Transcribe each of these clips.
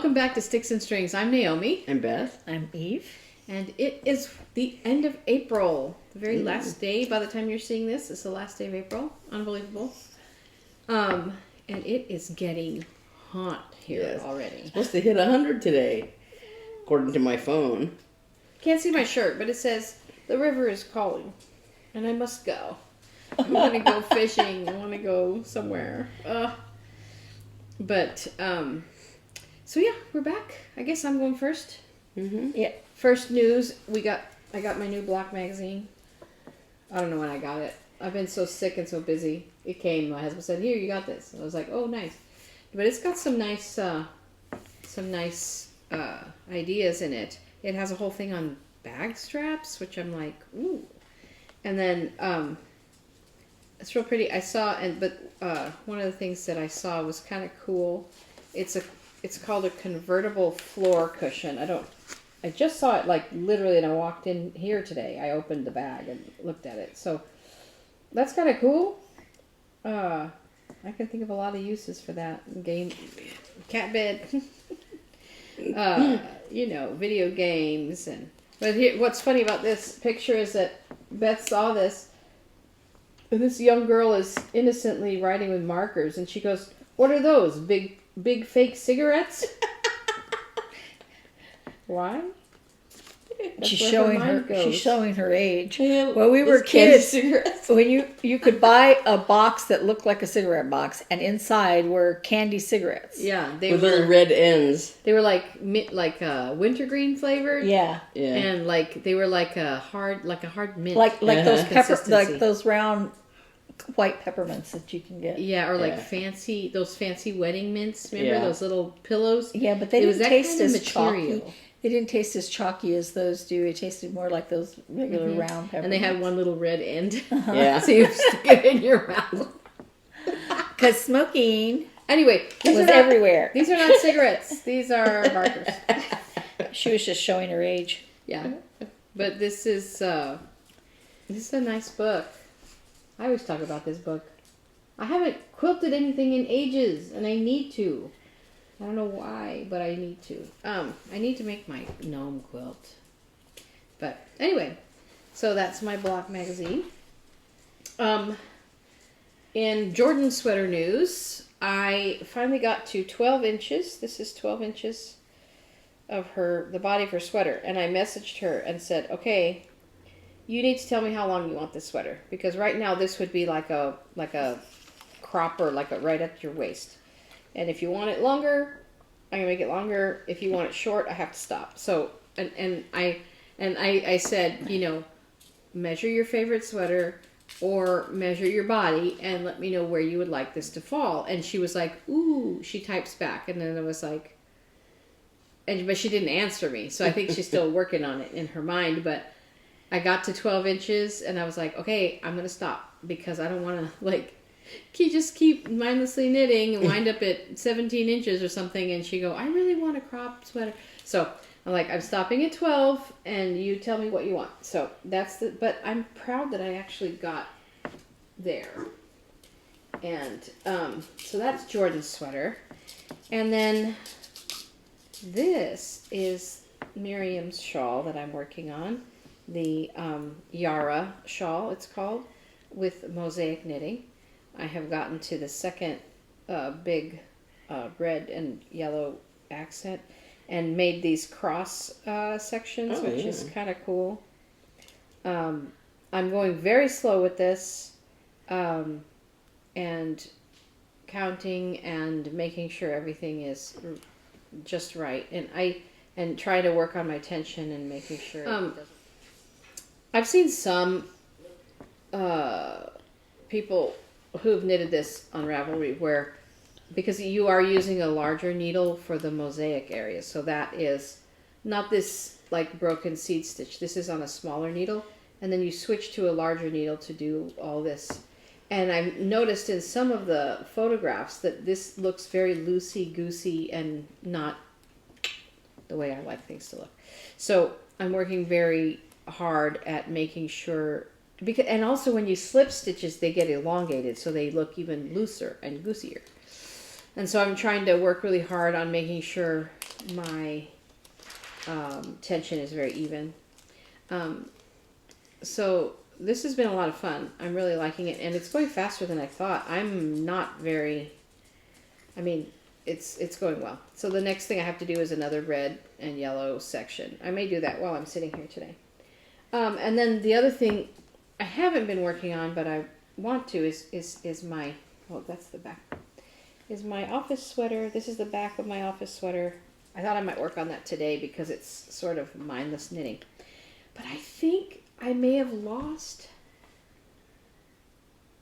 welcome back to Sticks and Strings. I'm Naomi. I'm Beth. I'm Eve. And it is the end of April. The very last day. By the time you're seeing this, it's the last day of April. Unbelievable. And it is getting hot here already. It's supposed to hit 100 today, according to my phone. Can't see my shirt, but it says, "The river is calling, and I must go. I want to go fishing. I want to go somewhere." So yeah, we're back. I guess I'm going first. Mm-hmm. Yeah. First news, I got my new block magazine. I don't know when I got it. I've been so sick and so busy. It came. My husband said, "Here, you got this." And I was like, "Oh, nice." But it's got some nice ideas in it. It has a whole thing on bag straps, which I'm like, ooh. And then it's real pretty. I saw, but one of the things that I saw was kind of cool. It's called a convertible floor cushion. I just saw it like literally, and I walked in here today. I opened the bag and looked at it. So that's kind of cool. I can think of a lot of uses for that. Cat bed, video games, but here, what's funny about this picture is that Beth saw this. This young girl is innocently writing with markers, and she goes, "What are those? Big fake cigarettes?" Why? She's showing her age. Yeah, when we were kids, when you could buy a box that looked like a cigarette box, and inside were candy cigarettes. Yeah, with little red ends. They were like wintergreen flavored. Yeah, and they were like a hard mint, like those round white peppermints that you can get. Yeah, or those fancy wedding mints. Remember those little pillows? Yeah, but they didn't taste as chalky. They didn't taste as chalky as those do. It tasted more like those regular round peppermints. And they had one little red end. Uh-huh. Yeah. So you stick it in your mouth. Because smoking anyway, was everywhere. These are not cigarettes. These are markers. She was just showing her age. Yeah. But this is a nice book. I always talk about this book. I haven't quilted anything in ages, and I need to. I don't know why, but I need to. I need to make my gnome quilt. But anyway, so that's my block magazine. In Jordan sweater news, I finally got to 12 inches. This is 12 inches of the body of her sweater. And I messaged her and said, "Okay, you need to tell me how long you want this sweater. Because right now this would be like a cropper, right at your waist. And if you want it longer, I'm gonna make it longer. If you want it short, I have to stop." So and I said, measure your favorite sweater or measure your body and let me know where you would like this to fall. And she was like, "Ooh," she types back, and then I was like, but she didn't answer me. So I think she's still working on it in her mind. But I got to 12 inches and I was like, okay, I'm gonna stop because I don't want to keep mindlessly knitting and wind up at 17 inches or something. And she go, "I really want a crop sweater." So I'm like, I'm stopping at 12 and you tell me what you want. So but I'm proud that I actually got there. And so that's Jordan's sweater. And then this is Miriam's shawl that I'm working on. The Yara shawl, it's called, with mosaic knitting. I have gotten to the second big red and yellow accent and made these cross sections, which is kind of cool. I'm going very slow with this and counting and making sure everything is just right. And trying to work on my tension and making sure it doesn't. I've seen some people who've knitted this on Ravelry because you are using a larger needle for the mosaic area. So that is not this broken seed stitch. This is on a smaller needle. And then you switch to a larger needle to do all this. And I've noticed in some of the photographs that this looks very loosey-goosey and not the way I like things to look. So I'm working very hard at making sure, and also when you slip stitches, they get elongated, so they look even looser and goosier. And so I'm trying to work really hard on making sure my tension is very even. So this has been a lot of fun. I'm really liking it, and it's going faster than I thought. I'm not very, I mean, it's going well. So the next thing I have to do is another red and yellow section. I may do that while I'm sitting here today. And then the other thing I haven't been working on, but I want to, is my, oh, that's the back, is my office sweater. This is the back of my office sweater. I thought I might work on that today because it's sort of mindless knitting. But I think I may have lost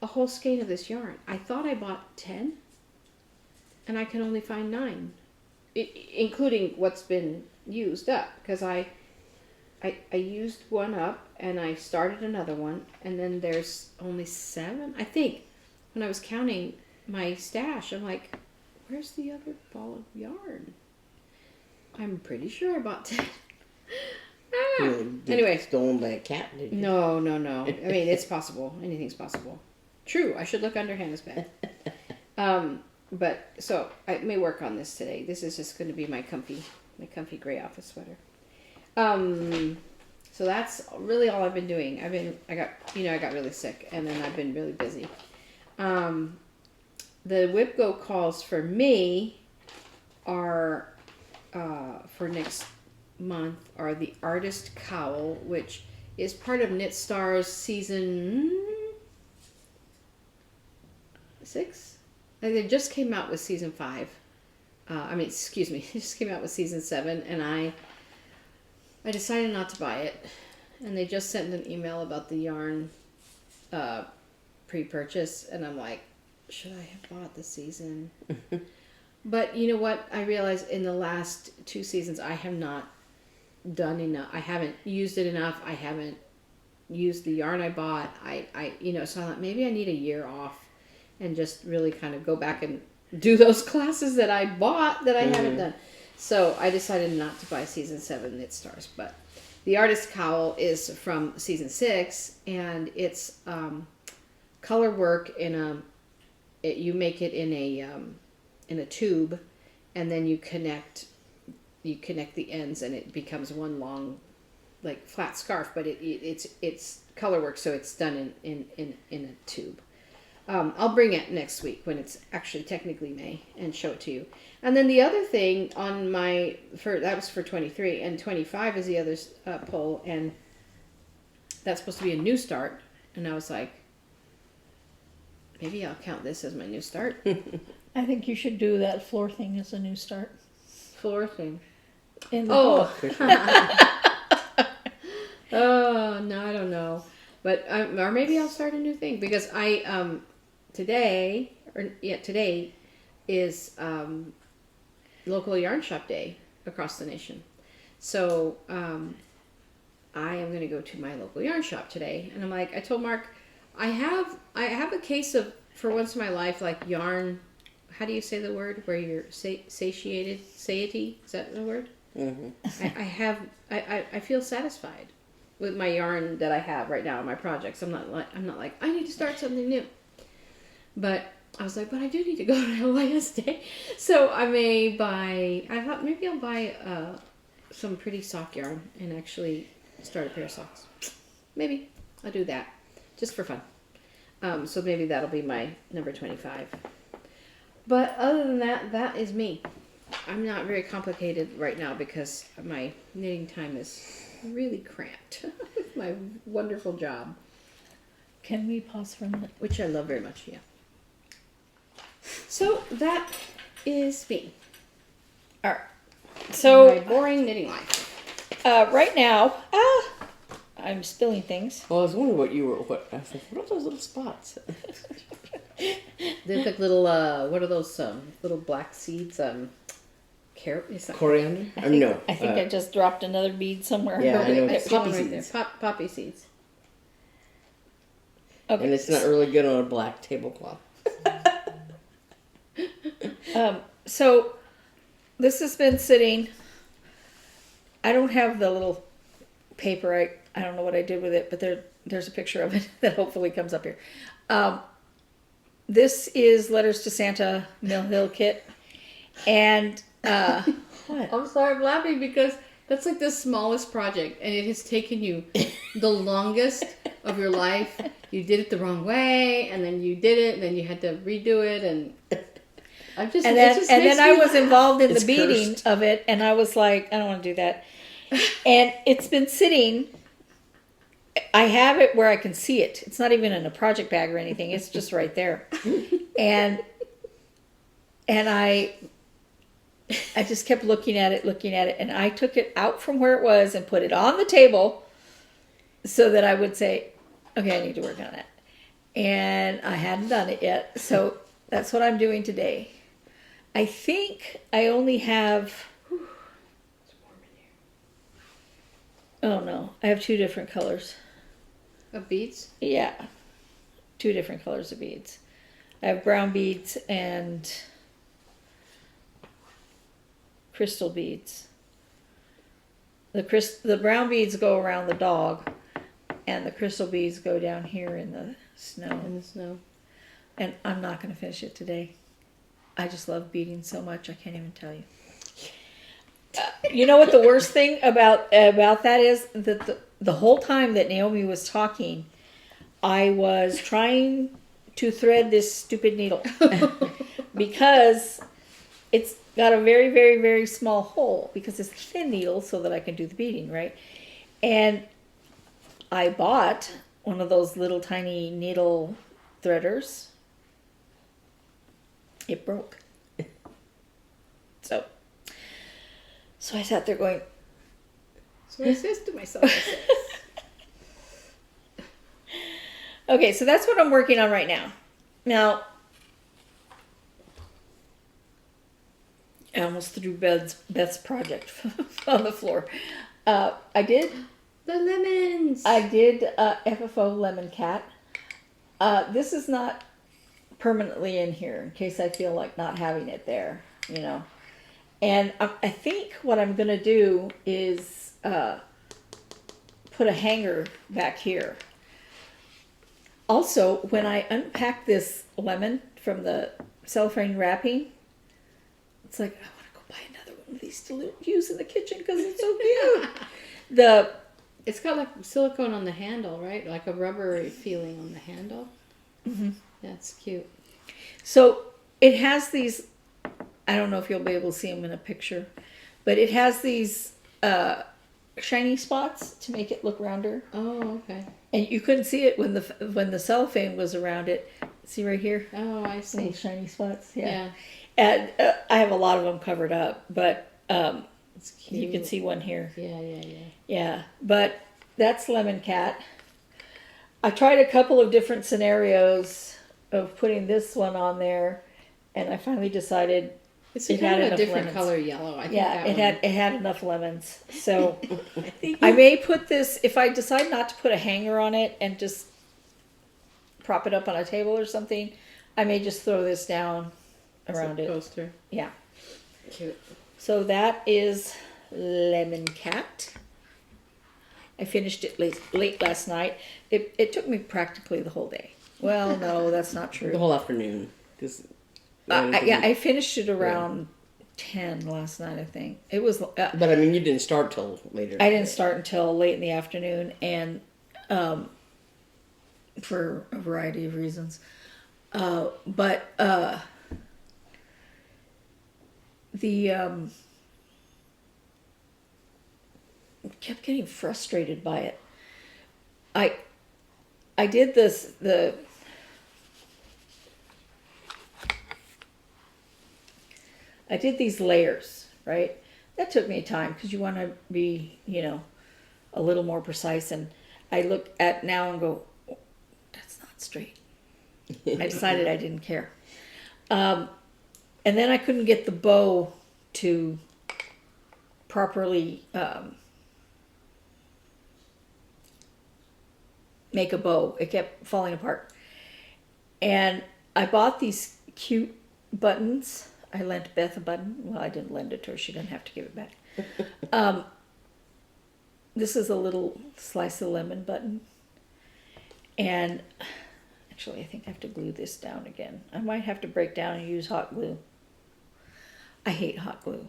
a whole skein of this yarn. I thought I bought 10, and I can only find 9, including what's been used up, because I used one up and I started another one, and then there's only 7. I think when I was counting my stash, I'm like, where's the other ball of yarn? I'm pretty sure I bought 10. Anyway, stolen by a cat, did you? No. I mean, it's possible. Anything's possible. True. I should look under Hannah's bed. But so I may work on this today. This is just going to be my comfy gray office sweater. So that's really all I've been doing. I got really sick, and then I've been really busy. The WIP-GO calls for me are for next month are the Artist Cowl, which is part of Knit Star's season 6. They just came out with season 5. They just came out with season 7, and I decided not to buy it. And they just sent an email about the yarn pre-purchase, and I'm like, should I have bought the season? But you know what? I realized in the last 2 seasons I have not done enough. I haven't used it enough. I haven't used the yarn I bought. So I thought maybe I need a year off and just really kind of go back and do those classes that I bought that I haven't done. So I decided not to buy season 7 Knit Stars. But the Artist Cowl is from season 6, and it's color work you make it in a tube, and then you connect the ends, and it becomes one long, like, flat scarf. But it's color work, so it's done in a tube. I'll bring it next week when it's actually technically May and show it to you. And then the other thing on that was for 23, and 25 is the other poll, and that's supposed to be a new start. And I was like, maybe I'll count this as my new start. I think you should do that floor thing as a new start. Floor thing. Oh, no, I don't know. But or maybe I'll start a new thing, because today is local yarn shop day across the nation. So I am going to go to my local yarn shop today, and I'm like, I told Mark, I have a case of, for once in my life, like, yarn. How do you say the word where you're satiated? Satiety? Is that the word? Mm-hmm. I feel satisfied with my yarn that I have right now in my projects. I'm not like I need to start something new. But I was like, but I do need to go to LYS Day. So I thought maybe I'll buy some pretty sock yarn and actually start a pair of socks. Maybe I'll do that just for fun. So maybe that'll be my number 25. But other than that, that is me. I'm not very complicated right now because my knitting time is really cramped with my wonderful job. Can we pause for a minute? Which I love very much, yeah. So that is me. All right. So my boring knitting life. Right now, I'm spilling things. Well, I was wondering what I was like, what are those little spots? They're like little, what are those little black seeds? Coriander? I think I just dropped another bead somewhere. Yeah, I know. Poppy seeds. Poppy seeds. Okay. And it's not really good on a black tablecloth. So this has been sitting. I don't have the little paper. I don't know what I did with it, but there's a picture of it that hopefully comes up here. This is Letters to Santa Mill Hill kit, and What? I'm sorry, I'm laughing because that's like the smallest project, and it has taken you the longest of your life. You did it the wrong way, and then you did it, and then you had to redo it, and I'm just. And it then, just and makes then I me was laugh. involved in It's the beating cursed. of it, and I was like, I don't want to do that. And it's been sitting. I have it where I can see it. It's not even in a project bag or anything. It's just right there. And I just kept looking at it, and I took it out from where it was and put it on the table so that I would say, okay, I need to work on it. And I hadn't done it yet, so that's what I'm doing today. I think I only have, It's warm in here. oh no, I have 2 different colors. Of beads? Yeah, 2 different colors of beads. I have brown beads and crystal beads. The brown beads go around the dog, and the crystal beads go down here in the snow. In the snow. And I'm not going to finish it today. I just love beading so much, I can't even tell you. You know what the worst thing about that is? That the whole time that Naomi was talking, I was trying to thread this stupid needle because it's got a very, very, very small hole because it's a thin needle so that I can do the beading, right? And I bought one of those little tiny needle threaders. It broke. So I sat there going, So I says to myself, okay, so that's what I'm working on right now. Now, I almost threw Beth's project on the floor. I did the lemons. FFO Lemon Cat. This is not permanently in here in case I feel like not having it there, you know. And I think what I'm going to do is put a hanger back here. Also, when I unpack this lemon from the cellophane wrapping, it's like, I want to go buy another one of these to use in the kitchen because it's so cute. It's got like silicone on the handle, right? Like a rubbery feeling on the handle. Mm-hmm. That's cute. So it has these, I don't know if you'll be able to see them in a picture, but it has these shiny spots to make it look rounder. Oh, okay. And you couldn't see it when the cellophane was around it. See right here? Oh, I see. Little shiny spots. Yeah. Yeah. And I have a lot of them covered up, but It's cute. you can see one here. Yeah. Yeah, but that's Lemon Cat. I tried a couple of different scenarios of putting this one on there, and I finally decided It's it kind had of a enough different lemons. color yellow. I think Yeah, that it had enough lemons. So I may put this, if I decide not to put a hanger on it and just prop it up on a table or something, I may just throw this down around it. Poster. Yeah. Cute. So that is Lemon Cat. I finished it late last night. It took me practically the whole day. Well, no, that's not The true. whole afternoon. 'Cause I finished it around 10 last night, I think. It was. But I mean, you didn't start till later. I didn't start until late in the afternoon, and for a variety of reasons. But kept getting frustrated by it. I did I did these layers, right? That took me time because you want to be, a little more precise. And I look at now and go, oh, that's not straight. I decided I didn't care. And then I couldn't get the bow to properly make a bow. It kept falling apart. And I bought these cute buttons. I lent Beth a button. Well, I didn't lend it to her. She didn't have to give it back. This is a little slice of lemon button. And actually, I think I have to glue this down again. I might have to break down and use hot glue. I hate hot glue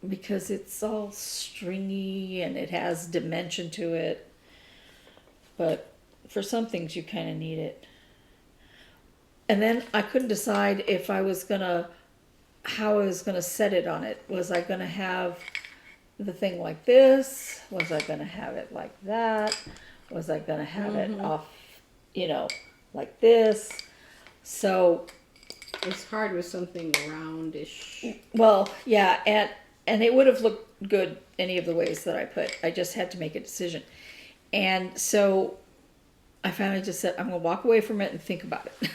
because it's all stringy and it has dimension to it. But for some things you kind of need it. And then I couldn't decide if I was gonna, how I was gonna set it on it. Was I gonna have the thing like this? Was I gonna have it like that? Was I gonna have it off, you know, like this? So It's hard with something roundish. well, yeah, and it would have looked good any of the ways that I put. I just had to make a decision. And so I finally just said, I'm going to walk away from it and think about it.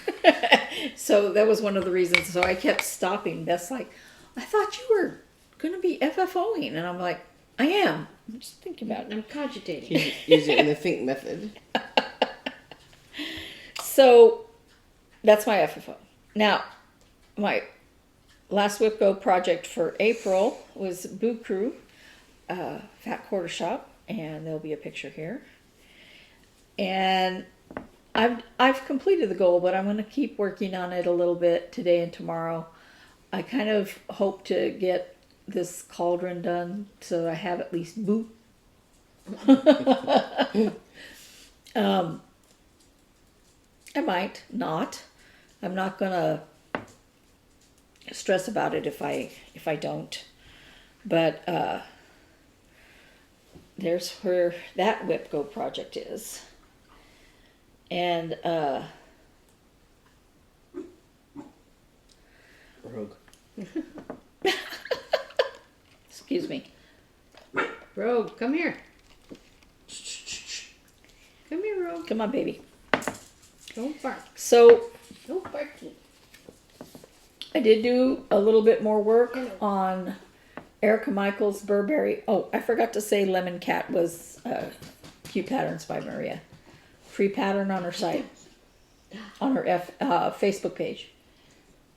So that was one of the reasons. So I kept stopping. That's like, I thought you were going to be FFOing. And I'm like, I am. I'm just thinking about it. I'm cogitating. Use it in the think method. So that's my FFO. Now, my last WIP-GO project for April was Boo Crew, Fat Quarter Shop, and there'll be a picture here. And I've completed the goal, but I'm going to keep working on it a little bit today and tomorrow. I kind of hope to get this cauldron done so that I have at least Boo. I might not. I'm not going to stress about it if I don't. But there's where that WIP-GO project is. And Rogue. excuse me. Rogue, come here. Come here, Rogue. Come on, baby. Don't bark. So No barking. I did do a little bit more work on Erica Michaels' Burberry. Oh, I forgot to say Lemon Cat was Cute Patterns by Maria. Free pattern on her site, on her Facebook page.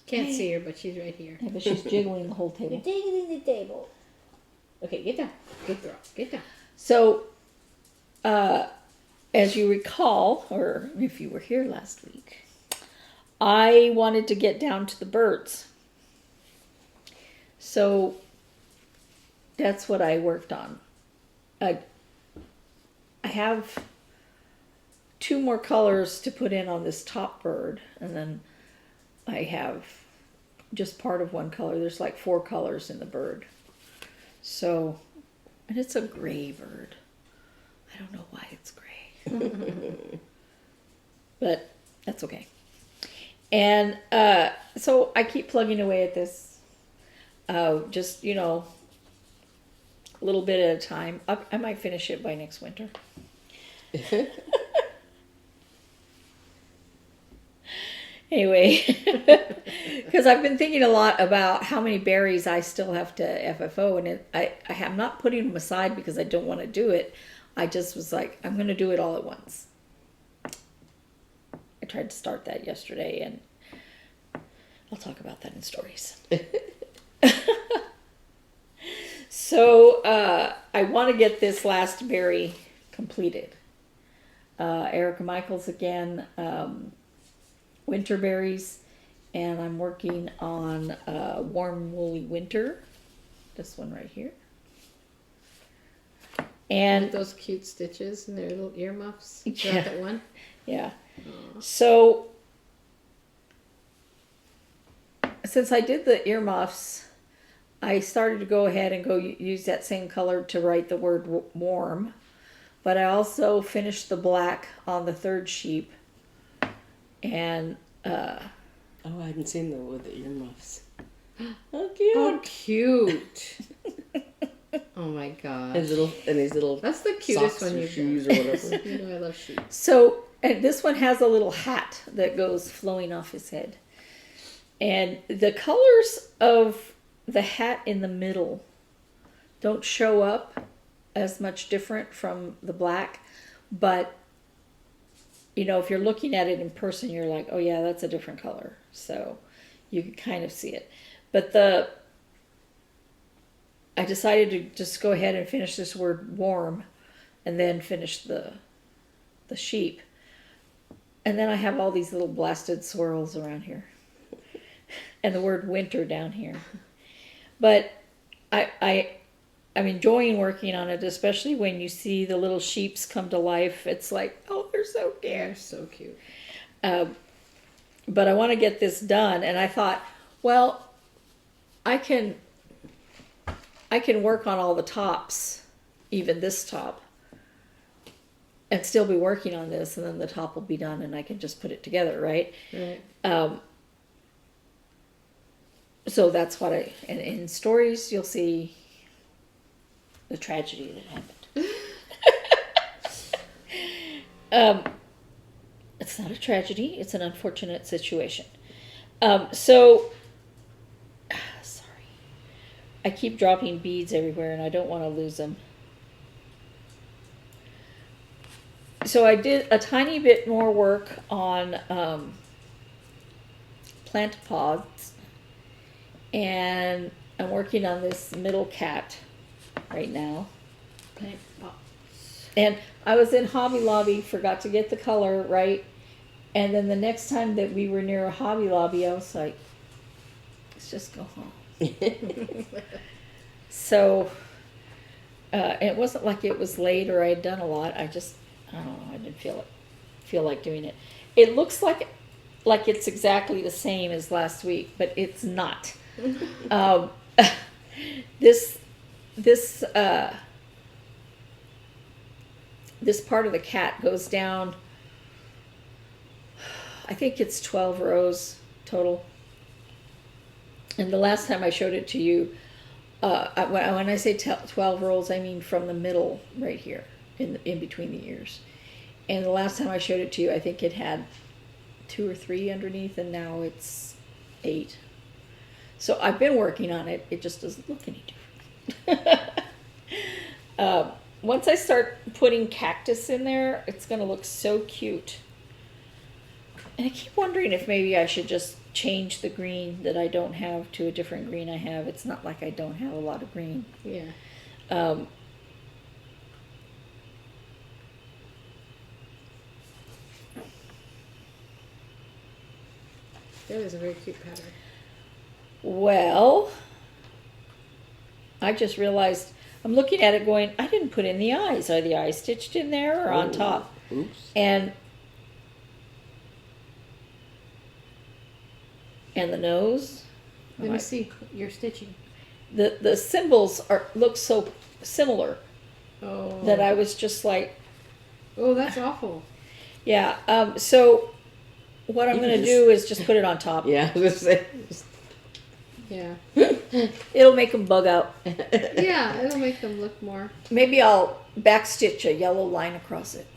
Can't see her, but she's right here. Yeah, but she's jiggling the whole table. Digging the table. Okay, get down. Good girl. Get down. So, as you recall, or if you were here last week, I wanted to get down to the birds. So, that's what I worked on. I have 2 more colors to put in on this top bird, and then I have just part of one color. There's like 4 colors in the bird. So, and it's a gray bird. I don't know why it's gray. But that's okay. And so I keep plugging away at this. Just, you know, a little bit at a time. I might finish it by next winter. Anyway, because I've been thinking a lot about how many berries I still have to FFO, and I am not putting them aside because I don't want to do it. I just was like, I'm going to do it all at once. I tried to start that yesterday, and I'll talk about that in stories. So I want to get this last berry completed. Erica Michaels again. Winter berries, and I'm working on Warm Woolly Winter, this one right here. And those cute stitches and their little earmuffs. Yeah. That one. Yeah. So since I did the earmuffs, I started to go ahead and use that same color to write the word warm, but I also finished the black on the 3rd sheep. And oh, I hadn't seen them with the earmuffs. Oh, cute! Oh, cute! Oh my god! His little. That's the cutest socks one or you've shoes done. or whatever. You know I love shoes. so, and this one has a little hat that goes flowing off his head. And the colors of the hat in the middle don't show up as much different from the black, but you know, if you're looking at it in person, you're like, oh yeah, that's a different color. So you can kind of see it. But I decided to just go ahead and finish this word warm and then finish the sheep. And then I have all these little blasted swirls around here. And the word winter down here. But I'm enjoying working on it, especially when you see the little sheeps come to life. It's like, oh, they're so cute. They're so cute. But I want to get this done, and I thought, well, I can work on all the tops, even this top, and still be working on this, and then the top will be done, and I can just put it together, right? Right. So that's what and in stories you'll see the tragedy that happened. It's not a tragedy, it's an unfortunate situation. Sorry. I keep dropping beads everywhere and I don't want to lose them. So I did a tiny bit more work on plant pods. And I'm working on this middle cat right now. Plant pots. And I was in Hobby Lobby, forgot to get the color right. And then the next time that we were near a Hobby Lobby, I was like, let's just go home. So, it wasn't like it was late or I had done a lot. I don't know, I didn't feel like doing it. It looks like it's exactly the same as last week, but it's not. This part of the cat goes down, I think it's 12 rows total. And the last time I showed it to you, when I say 12 rows, I mean from the middle right here, in between the ears. And the last time I showed it to you, I think it had 2 or 3 underneath, and now it's 8. So I've been working on it. It just doesn't look any different. Once I start putting cactus in there, it's going to look so cute. And I keep wondering if maybe I should just change the green that I don't have to a different green I have. It's not like I don't have a lot of green. Yeah. That is a very cute pattern. Well, I just realized, I'm looking at it going, I didn't put in the eyes. Are the eyes stitched in there or on top? Oops. And the nose. Let me see your stitching. The symbols look so similar Oh. that I was just like, Oh, that's awful. yeah. So what I'm You going to can do is just put it on top. Yeah, I was gonna say. Yeah. It'll make them bug out. Yeah, it'll make them look more. Maybe I'll backstitch a yellow line across it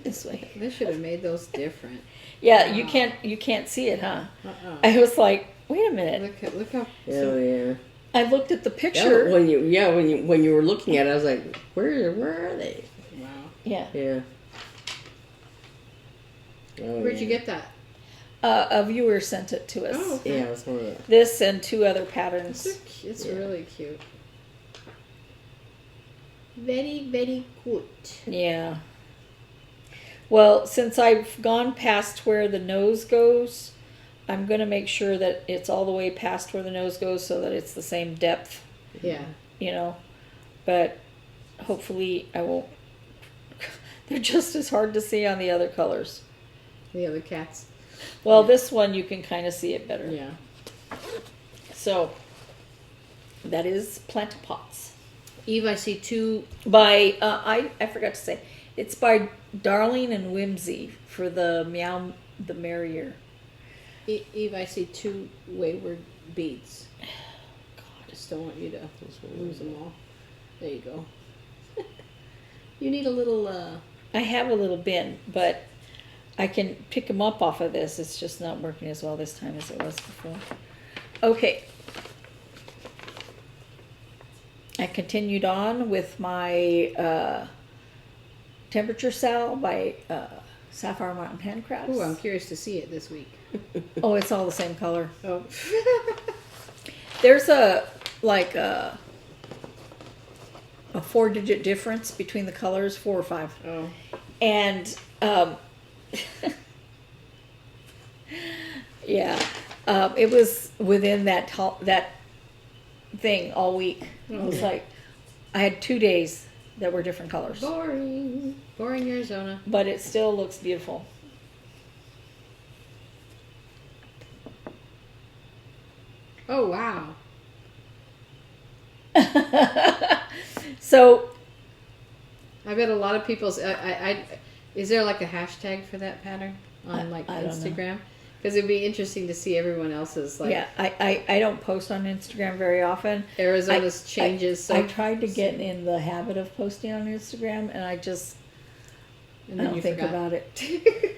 this way. They should have made those different. Yeah, you can't see it, huh? Uh-uh. I was like, wait a minute. Look how. Oh yeah. I looked at the Yeah, picture. when you were looking at it, I was like, where are they? Wow. Yeah. Yeah. Oh, Where'd you yeah. get that? A viewer sent it to us. Oh, okay. Yeah, it was one of the. This and 2 other patterns. It's Yeah. really cute. Very, very good. Yeah. Well, since I've gone past where the nose goes, I'm going to make sure that it's all the way past where the nose goes so that it's the same depth, Yeah. you know. But hopefully I won't. They're just as hard to see on the other colors. The other cats. Well, Yeah. this one you can kind of see it better. Yeah. So that is Plant Pots. Eve, I see 2. By I forgot to say, it's by Darling and Whimsy for the Meow the Merrier. Eve, I see 2 wayward beads. God. Just don't want you to lose them all. There you go. You need a little. I have a little bin, but I can pick them up off of this. It's just not working as well this time as it was before. Okay. I continued on with my Temperature SAL by Sapphire Mountain Handcrafts. Oh, I'm curious to see it this week. Oh, it's all the same color. Oh. There's a 4-digit difference between the colors, 4 or 5. Oh. And yeah, it was within that thing all week. It was like I had 2 days that were different colors. Boring Arizona. But it still looks beautiful. Oh wow. So I bet a lot of people's. Is there like a hashtag for that pattern on like I don't know. Instagram? Because it'd be interesting to see everyone else's like. yeah, I don't post on Instagram very often. Arizona's changes. I tried to get in the habit of posting on Instagram, and I just and I then don't you think forgot. about it.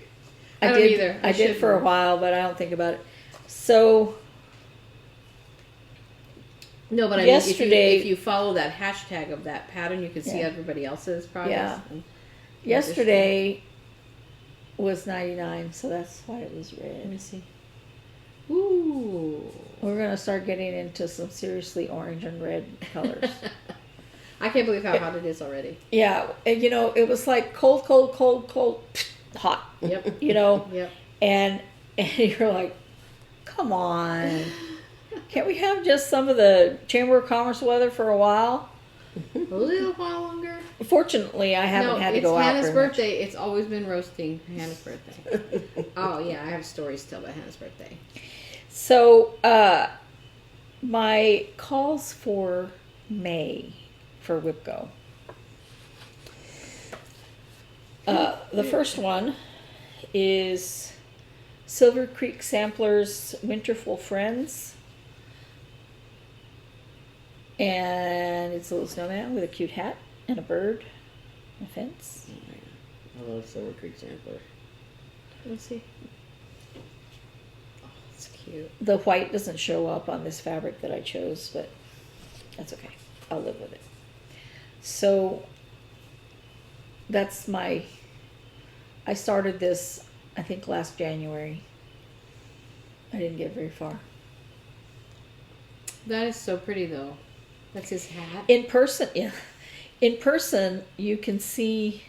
I don't either. I did for a while, but I don't think about it. So No, but I yesterday- mean, if you follow that hashtag of that pattern, you can see Yeah. everybody else's progress. Yeah. And yesterday was 99, so that's why it was Let me red. see. Ooh. We're gonna start getting into some seriously orange and red colors. I can't believe how hot it is already. Yeah, and it was like cold, cold, cold, cold, hot. Yep. Yep. Yep. And you're like, come on, can't we have just some of the Chamber of Commerce weather for a while? A little while longer. Fortunately, I haven't had to go out. It's Hannah's very much. birthday. It's always been roasting Hannah's birthday. Oh yeah, I have stories to tell about Hannah's birthday. So, my calls for May for WIP-GO. The first one is Silver Creek Samplers Winterful Friends. And it's a little snowman with a cute hat and a bird and a fence. I love Silver Creek Sampler. Let's see. Oh, it's cute. The white doesn't show up on this fabric that I chose, but that's okay. I'll live with it. So that's I started this, I think, last January. I didn't get very far. That is so pretty though. That's his hat. In person, yeah. In person, you can see,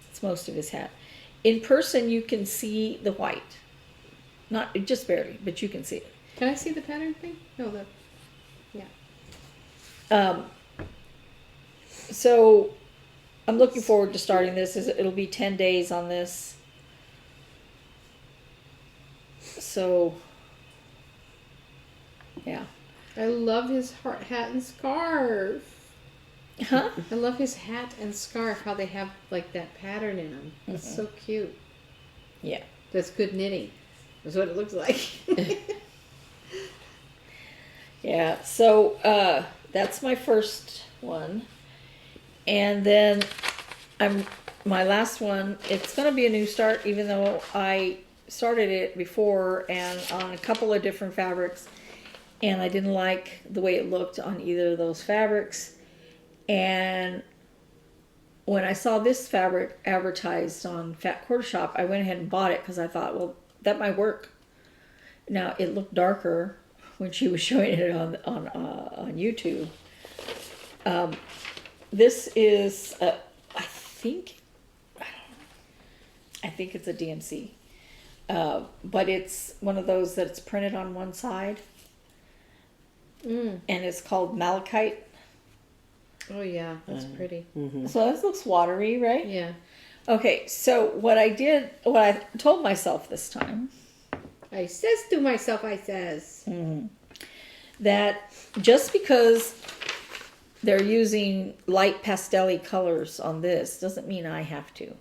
it's most of his hat. In person, you can see the white. Not, just barely, but you can see it. Can I see the pattern thing? No, yeah. So I'm looking forward to starting this. It'll be 10 days on this. So, yeah. I love his hat and scarf. Huh? I love his hat and scarf, how they have like that pattern in them. That's so cute. Yeah. That's good knitting. That's what it looks like. Yeah. So that's my first one. And then my last one, it's going to be a new start, even though I started it before and on a couple of different fabrics. And I didn't like the way it looked on either of those fabrics. And when I saw this fabric advertised on Fat Quarter Shop, I went ahead and bought it because I thought, well, that might work. Now, it looked darker when she was showing it on YouTube. This is, I think it's a DMC. But it's one of those that's printed on one side. And it's called Malachite. Oh yeah, that's pretty. Mm-hmm. So this looks watery, right? Yeah. Okay, so what I told myself this time, I says to myself, that just because they're using light pastel-y colors on this doesn't mean I have to.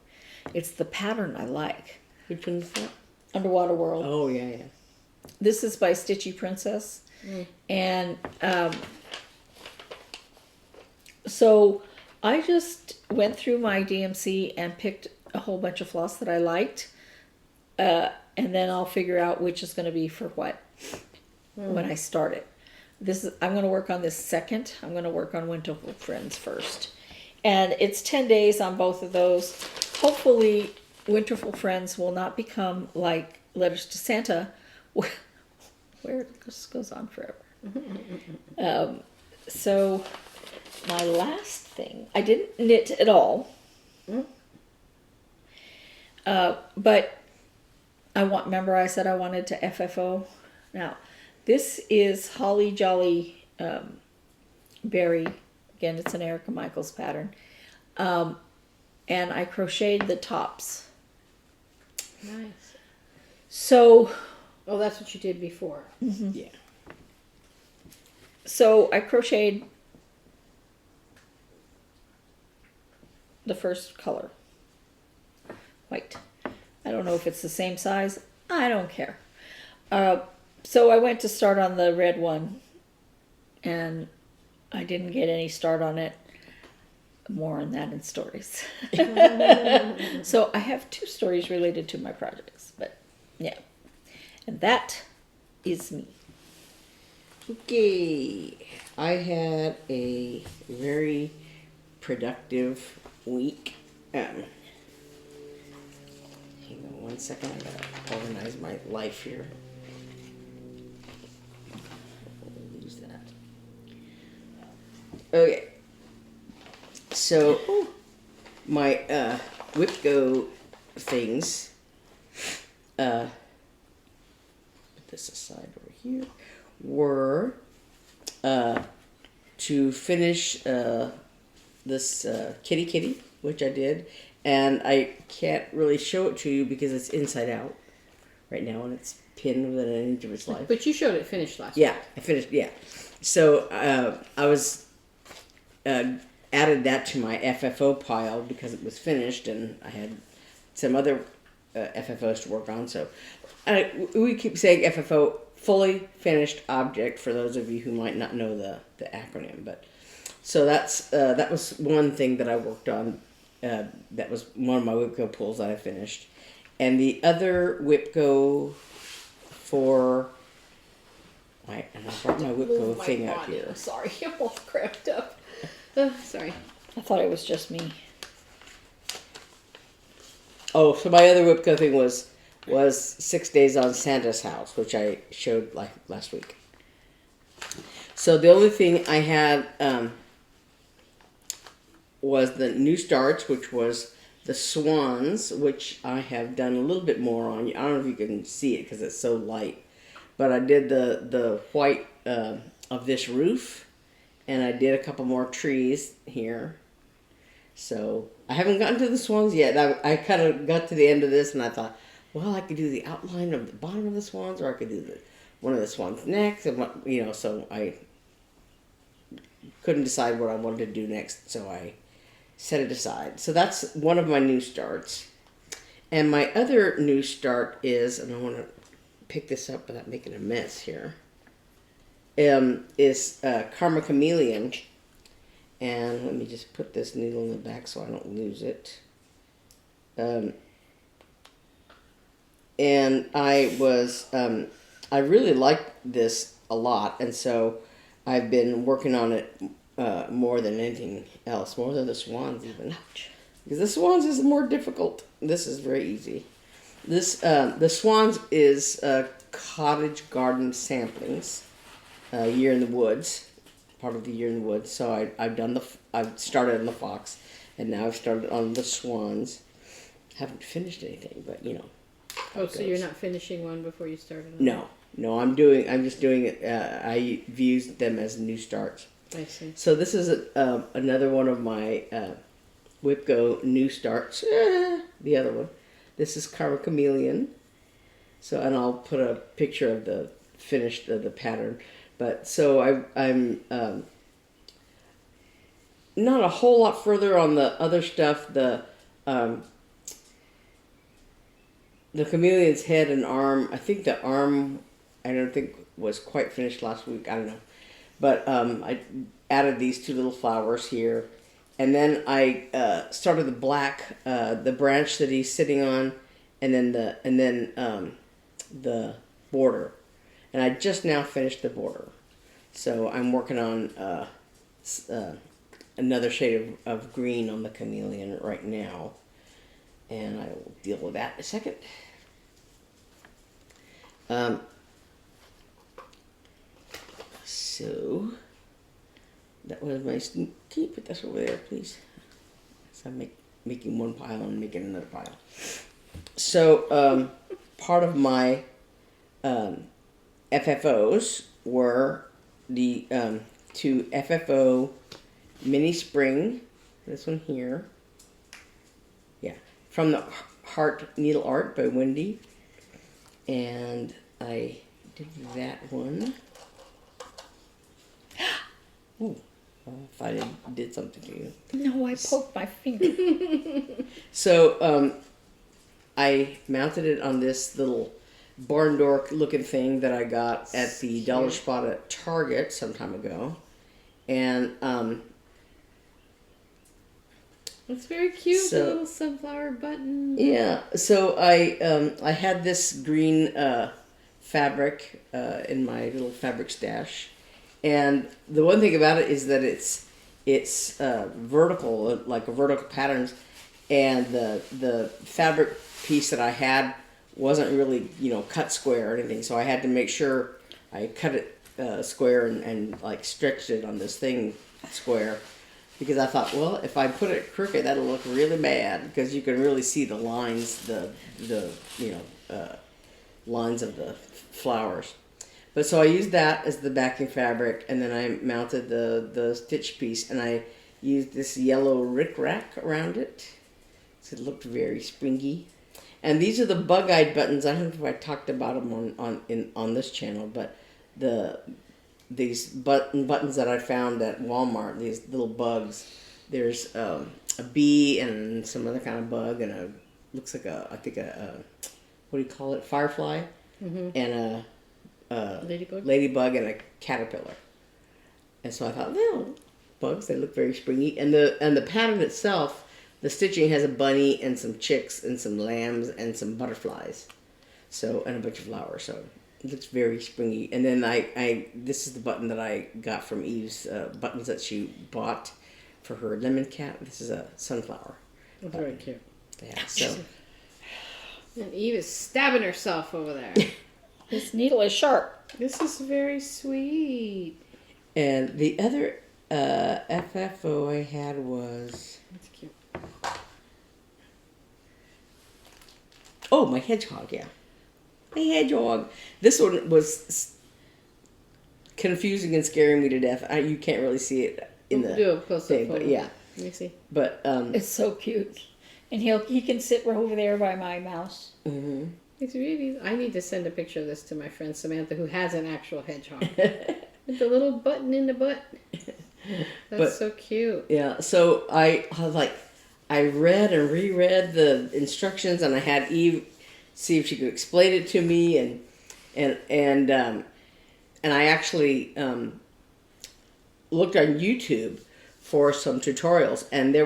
It's the pattern I like. Which one's that? Underwater World. Oh, yeah. This is by Stitchy Princess. And so I just went through my DMC and picked a whole bunch of floss that I liked. And then I'll figure out which is going to be for what when I start it. I'm going to work on this second. I'm going to work on Winterful Friends first. And it's 10 days on both of those. Hopefully, Winterful Friends will not become like Letters to Santa, where it just goes on forever. So, my last thing, I didn't knit at all. But remember I said I wanted to FFO? Now, this is Holly Jolly berry. Again, it's an Erica Michaels pattern. And I crocheted the tops. Nice. So, Oh, that's what you did before. Yeah. so I crocheted the first color, white. I don't know if it's the same size. I don't care. So I went to start on the red one, and I didn't get any start on it. More on that in stories. So I have 2 stories related to my projects, but yeah. And that is me. Okay. I had a very productive week. Hang on 1 second. I gotta organize my life here. I'll lose that. Okay. So my WIP-GO things. Put this aside over here. Were to finish this kitty, which I did, and I can't really show it to you because it's inside out right now, and it's pinned within an inch of its life. But you showed it finished last Yeah, week. I finished. Yeah, so I was added that to my FFO pile because it was finished, and I had some other FFOs to work on. So we keep saying FFO, fully finished object, for those of you who might not know the acronym. But so that was one thing that I worked on. That was one of my WIP-GO pulls that I finished, and the other WIP-GO for. And I brought my WIP-GO thing out here. Sorry, I'm all cramped up. Sorry. I thought it was just me. Oh, so my other WIP-GO thing was 6 days on Santa's house, which I showed like last week. So the only thing I had was the new starts, which was the swans, which I have done a little bit more on. I don't know if you can see it because it's so light, but I did the white of this roof, and I did a couple more trees here. So I haven't gotten to the swans yet. I kind of got to the end of this, and I thought, well, I could do the outline of the bottom of the swans, or I could do one of the swans next. And, so I couldn't decide what I wanted to do next, so I set it aside. So that's one of my new starts. And my other new start is, and I want to pick this up without making a mess here, is Karma Chameleon. And let me just put this needle in the back so I don't lose it. And I really liked this a lot, and so I've been working on it more than anything else, more than the swans even. Ouch. Because the swans is more difficult. This is very easy. The swans is cottage garden samplings, Year in the Woods, part of the Year in the Woods. So I've started on the fox, and now I've started on the swans. Haven't finished anything, but Oh, so you're not finishing one before you started on No, I'm just doing it. I've used them as new starts. I see. So this is another one of my WIP-GO new starts. The other one. This is Karma Chameleon. So, and I'll put a picture of the finished the pattern. But so I'm not a whole lot further on the other stuff. The chameleon's head and arm. I think the arm, I don't think was quite finished last week. I don't know. But I added these 2 little flowers here. And then I started the black, the branch that he's sitting on, and then the border. And I just now finished the border. So I'm working on another shade of green on the chameleon right now. And I will deal with that in a second. So that was my sneak. Can you put this over there, please? So I'm making one pile and making another pile. So part of my FFOs were the to FFO Mini Spring. This one here. Yeah. From the Heart Needle Art by Wendy. And I did that one. Ooh. If I did something to you. No, I poked my finger. So, I mounted it on this little barn door looking thing that I got at the dollar spot at Target some time ago. And, it's very cute, So- the little sunflower button. yeah, so I had this green fabric in my little fabric stash, and the one thing about it is that it's vertical, like a vertical patterns, and the fabric piece that I had wasn't really cut square or anything, so I had to make sure I cut it square and like stretched it on this thing square. Because I thought, well, if I put it crooked, that'll look really bad because you can really see the lines, the lines of the flowers. But so I used that as the backing fabric, and then I mounted the stitch piece, and I used this yellow rickrack around it, so it looked very springy. And these are the bug-eyed buttons. I don't know if I talked about them on this channel, but these buttons that I found at Walmart, these little bugs. There's a bee and some other kind of bug, and looks like I think a what do you call it, firefly, and a ladybug and a caterpillar. And so I thought, well, bugs, they look very springy, and the pattern itself, the stitching has a bunny and some chicks and some lambs and some butterflies, so, and a bunch of flowers. So it looks very springy. And then this is the button that I got from Eve's buttons that she bought for her lemon cat. This is a sunflower. That's very cute. Yeah, so. And Eve is stabbing herself over there. This needle is sharp. This is very sweet. And the other FFO I had was... That's cute. Oh, my hedgehog, yeah. My hedgehog. This one was confusing and scaring me to death. You can't really see it in the do a close-up thing, but photo. yeah. Let me see. But It's so cute. And he can sit right over there by my mouse. mhm. It's really. I need to send a picture of this to my friend Samantha, who has an actual hedgehog with the little button in the butt. That's so cute. Yeah, so I read and reread the instructions, and I had Eve see if she could explain it to me, and I actually looked on YouTube for some tutorials, and there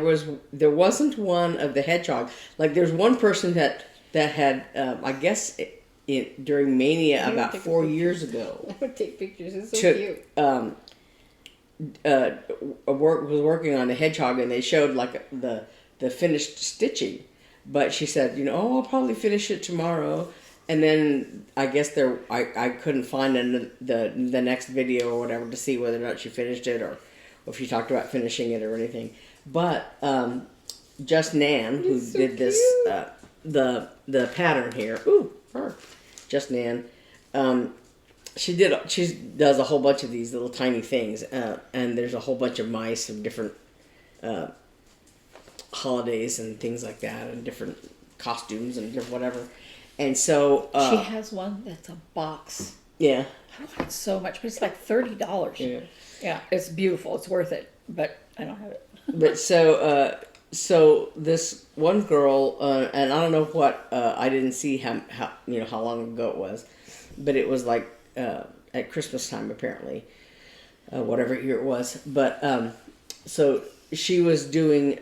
wasn't one of the hedgehog. Like there's one person that had I guess during Mania I about take a 4 picture. years ago. I would take pictures. It's so Took, cute. was working on the hedgehog, and they showed like the finished stitching, but she said, I'll probably finish it tomorrow. And then I guess I couldn't find the next video or whatever to see whether or not she finished it or if she talked about finishing it or anything. But Just Nan, who so did this the pattern here, Just Nan, she does a whole bunch of these little tiny things, and there's a whole bunch of mice of different holidays and things like that, and different costumes and whatever. And so She has one that's a box. yeah, I don't like it so much, but it's like $30. yeah. Yeah, it's beautiful. It's worth it, but I don't have it. But so this one girl, and I don't know what I didn't see how long ago it was, but it was like at Christmas time apparently, whatever year it was. But so she was doing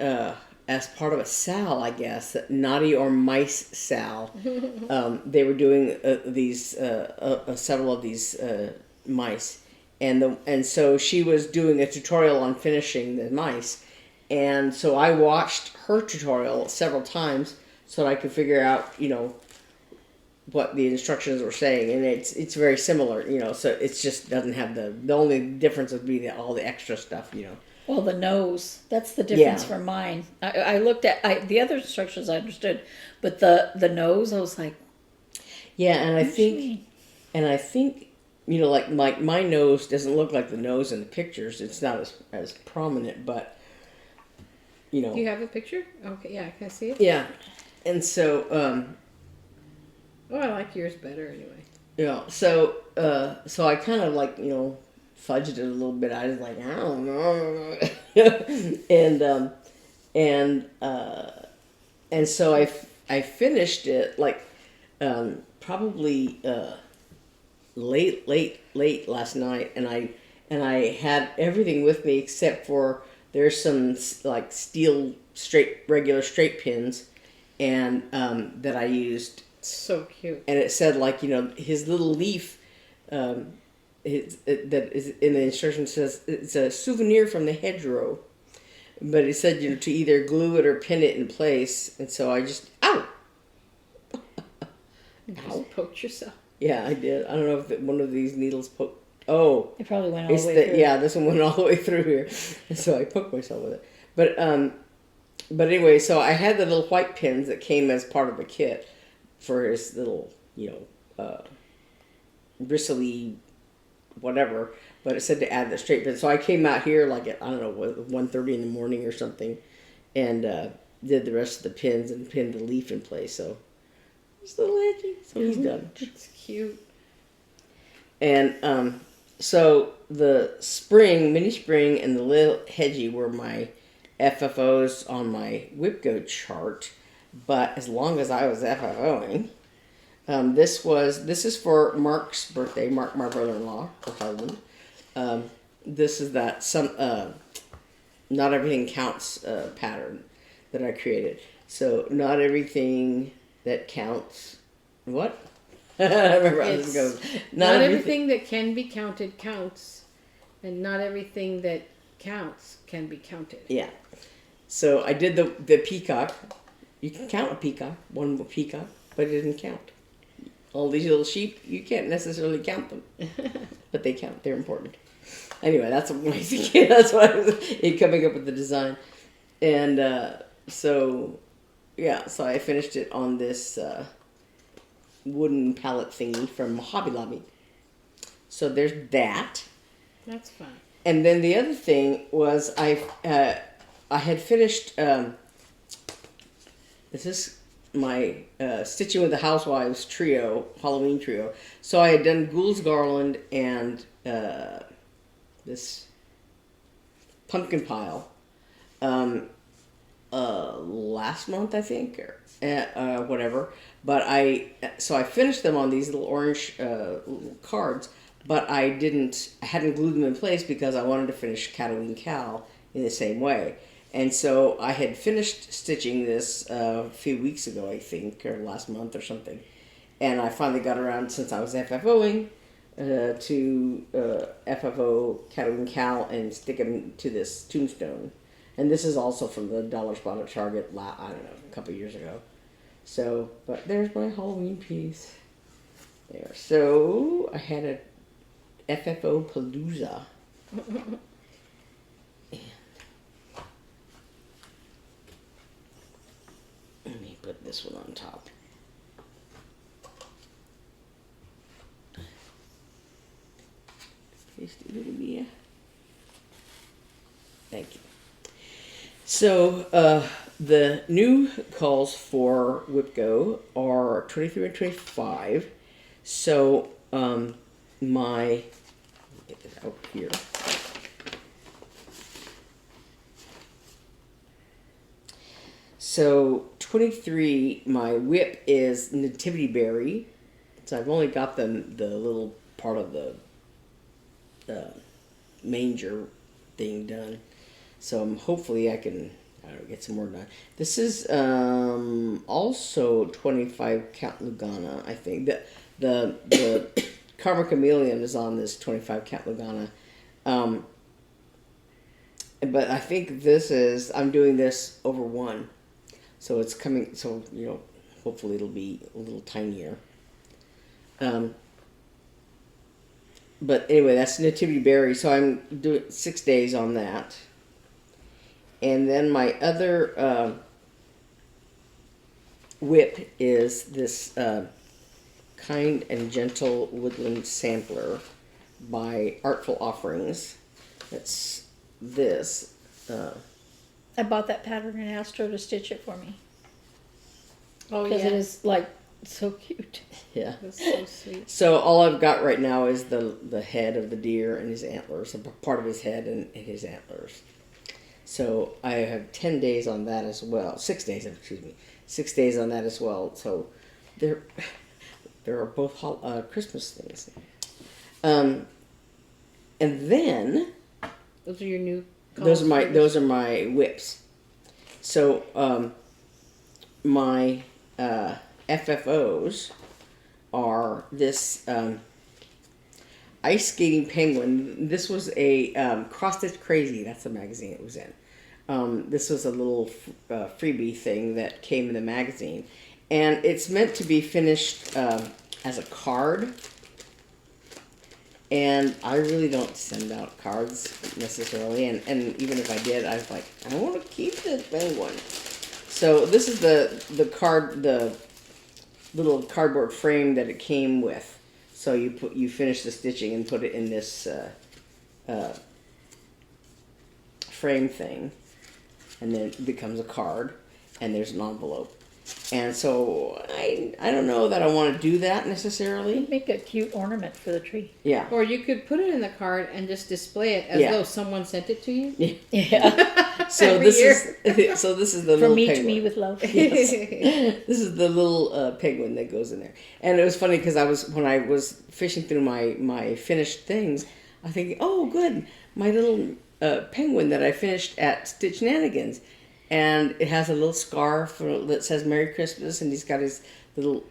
as part of a SAL, I guess, Naughty or Mice SAL. They were doing these several of these mice, and so she was doing a tutorial on finishing the mice, and so I watched her tutorial several times so that I could figure out what the instructions were saying, and it's very similar, so it's just doesn't have the only difference would be all the extra stuff, Well, the nose, that's the difference Yeah. from mine. I looked at the other instructions I understood, but the nose, I was like, Yeah, and I what do you think mean? you know, like my nose doesn't look like the nose in the pictures. It's not as prominent, but you know. Do you have a picture? Okay, yeah, can I see it? Yeah, and so Oh, I like yours better anyway. yeah, so I kind of like, you know, fudged it a little bit. I was like, I don't know, and so I finished it like probably late last night, and I had everything with me except for there's some like steel regular straight pins, and that I used. So cute. And it said, like, you know, his little leaf that is in the instruction says it's a souvenir from the hedgerow, but it said, you know, to either glue it or pin it in place. And so I just You just poked yourself. Yeah, I did. I don't know if one of these needles poked. Oh, It probably went all the way through. Yeah, this one went all the way through here, and so I poked myself with it. But anyway, so I had the little white pins that came as part of the kit for his little, you know, bristly whatever, but it said to add the straight pin. So I came out here like at, I don't know, 1:30 in the morning or something, and did the rest of the pins and pinned the leaf in place. So it's a little edgy. So he's done. It's cute. And so the spring, mini spring, and the little hedgy were my FFOs on my WIP-GO chart. But as long as I was FFOing, this is for Mark's birthday. Mark, my brother-in-law, or husband. This is that not everything counts pattern that I created. So not everything that counts. What? I remember how this goes. Not everything that can be counted counts, and not everything that counts can be counted. Yeah. So I did the peacock. You can count a peacock, one peacock, but it didn't count. All these little sheep, you can't necessarily count them, but they count. They're important. Anyway, that's what I was thinking. That's why I was coming up with the design, and so I finished it on this wooden pallet thingy from Hobby Lobby. So there's that. That's fun. And then the other thing was I had finished. This is my Stitching with the Housewives trio, Halloween trio. So I had done Ghoul's Garland and this pumpkin pile last month, I think, or whatever. But I finished them on these little orange little cards, but I hadn't glued them in place because I wanted to finish Cataween Cal in the same way. And so I had finished stitching this a few weeks ago, I think, or last month or something. And I finally got around, since I was FFOing, to FFO Cataween Cal and stick them to this tombstone. And this is also from the dollar spot at Target, I don't know, a couple years ago. So, but there's my Halloween piece. There. So I had a FFO Palooza. Let me put this one on top. Thank you. So the new calls for WIP-GO are 23 and 25. So let me get this out here. So 23, my WIP is Nativity Berry. So I've only got the little part of the manger thing done. So hopefully I can get some more done. This is also 25 count Lugana, I think. The Karma Chameleon is on this 25 count Lugana. But I think I'm doing this over one. So it's coming, so, you know, hopefully it'll be a little tinier. But anyway, that's Nativity Berry, so I'm doing 6 days on that. And then my other WIP is this Kind and Gentle Woodland Sampler. by Artful Offerings. It's this. I bought that pattern and asked her to stitch it for me. Oh Because yeah, it is like so cute. Yeah. that's so sweet. So all I've got right now is the head of the deer and his antlers, a part of his head and his antlers. So I have 10 days on that as well. 6 days, excuse me. 6 days on that as well. So there are both Christmas things. And then Those are your new. those college are my whips. So my FFOs are this ice skating penguin. This was a Cross Stitch Crazy. That's the magazine it was in. This was a little freebie thing that came in the magazine, and it's meant to be finished as a card. And I really don't send out cards necessarily, and even if I did, I was like, I want to keep this penguin. So this is the little cardboard frame that it came with. So you finish the stitching and put it in this frame thing, and then it becomes a card, and there's an envelope. And so I don't know that I want to do that necessarily. Make a cute ornament for the tree. Yeah. Or you could put it in the card and just display it as Yeah. though someone sent it to you. Yeah. So Every this year. is the From little me penguin. to me with love. Yes. This is the little penguin that goes in there. And it was funny because when I was fishing through my finished things, I think, oh good, my little penguin that I finished at Stitch Nanigans. And it has a little scarf that says Merry Christmas, and he's got his little,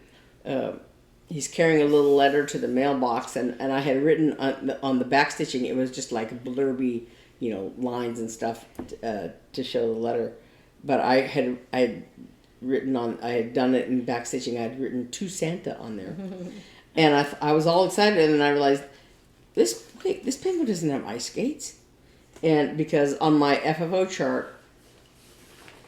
he's carrying a little letter to the mailbox, and I had written on the back stitching, it was just like blurby, lines and stuff to show the letter. But I had done it in back stitching, I had written to Santa on there. And I was all excited, and then I realized, this penguin doesn't have ice skates. And because on my FFO chart,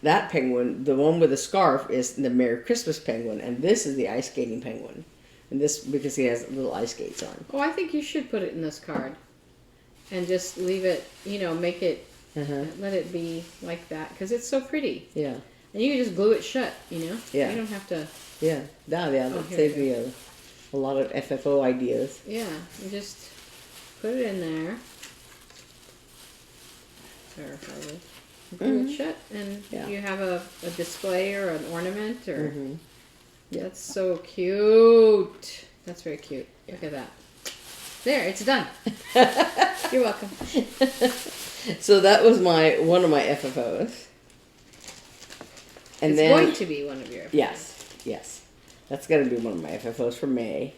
that penguin, the one with the scarf, is the Merry Christmas penguin, and this is the ice skating penguin. And this, because he has little ice skates on. Oh, I think you should put it in this card. And just leave it, make it, let it be like that. Because it's so pretty. Yeah. And you can just glue it shut, Yeah. You don't have to, Yeah. That here saves we me a lot of FFO ideas. yeah. You just put it in there. There, probably. Glue it shut, and Yeah. you have a display or an ornament, or... Mm-hmm. That's so cute. That's very cute. Look at that. There, it's done. You're welcome. So that was one of my FFOs. And It's then going to be one of your... yes, that's going to be one of my FFOs for May.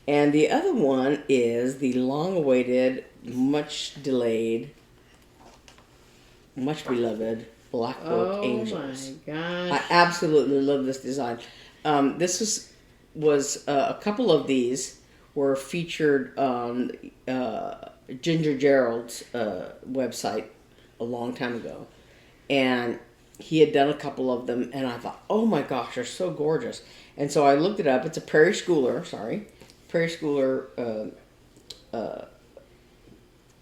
And the other one is the long-awaited, much delayed, much beloved Blackwork Angels. Oh my gosh. I absolutely love this design. This was a couple of these were featured on Ginger Gerald's website a long time ago, and he had done a couple of them, and I thought, oh my gosh, they're so gorgeous. And so I looked it up. It's a Prairie Schooler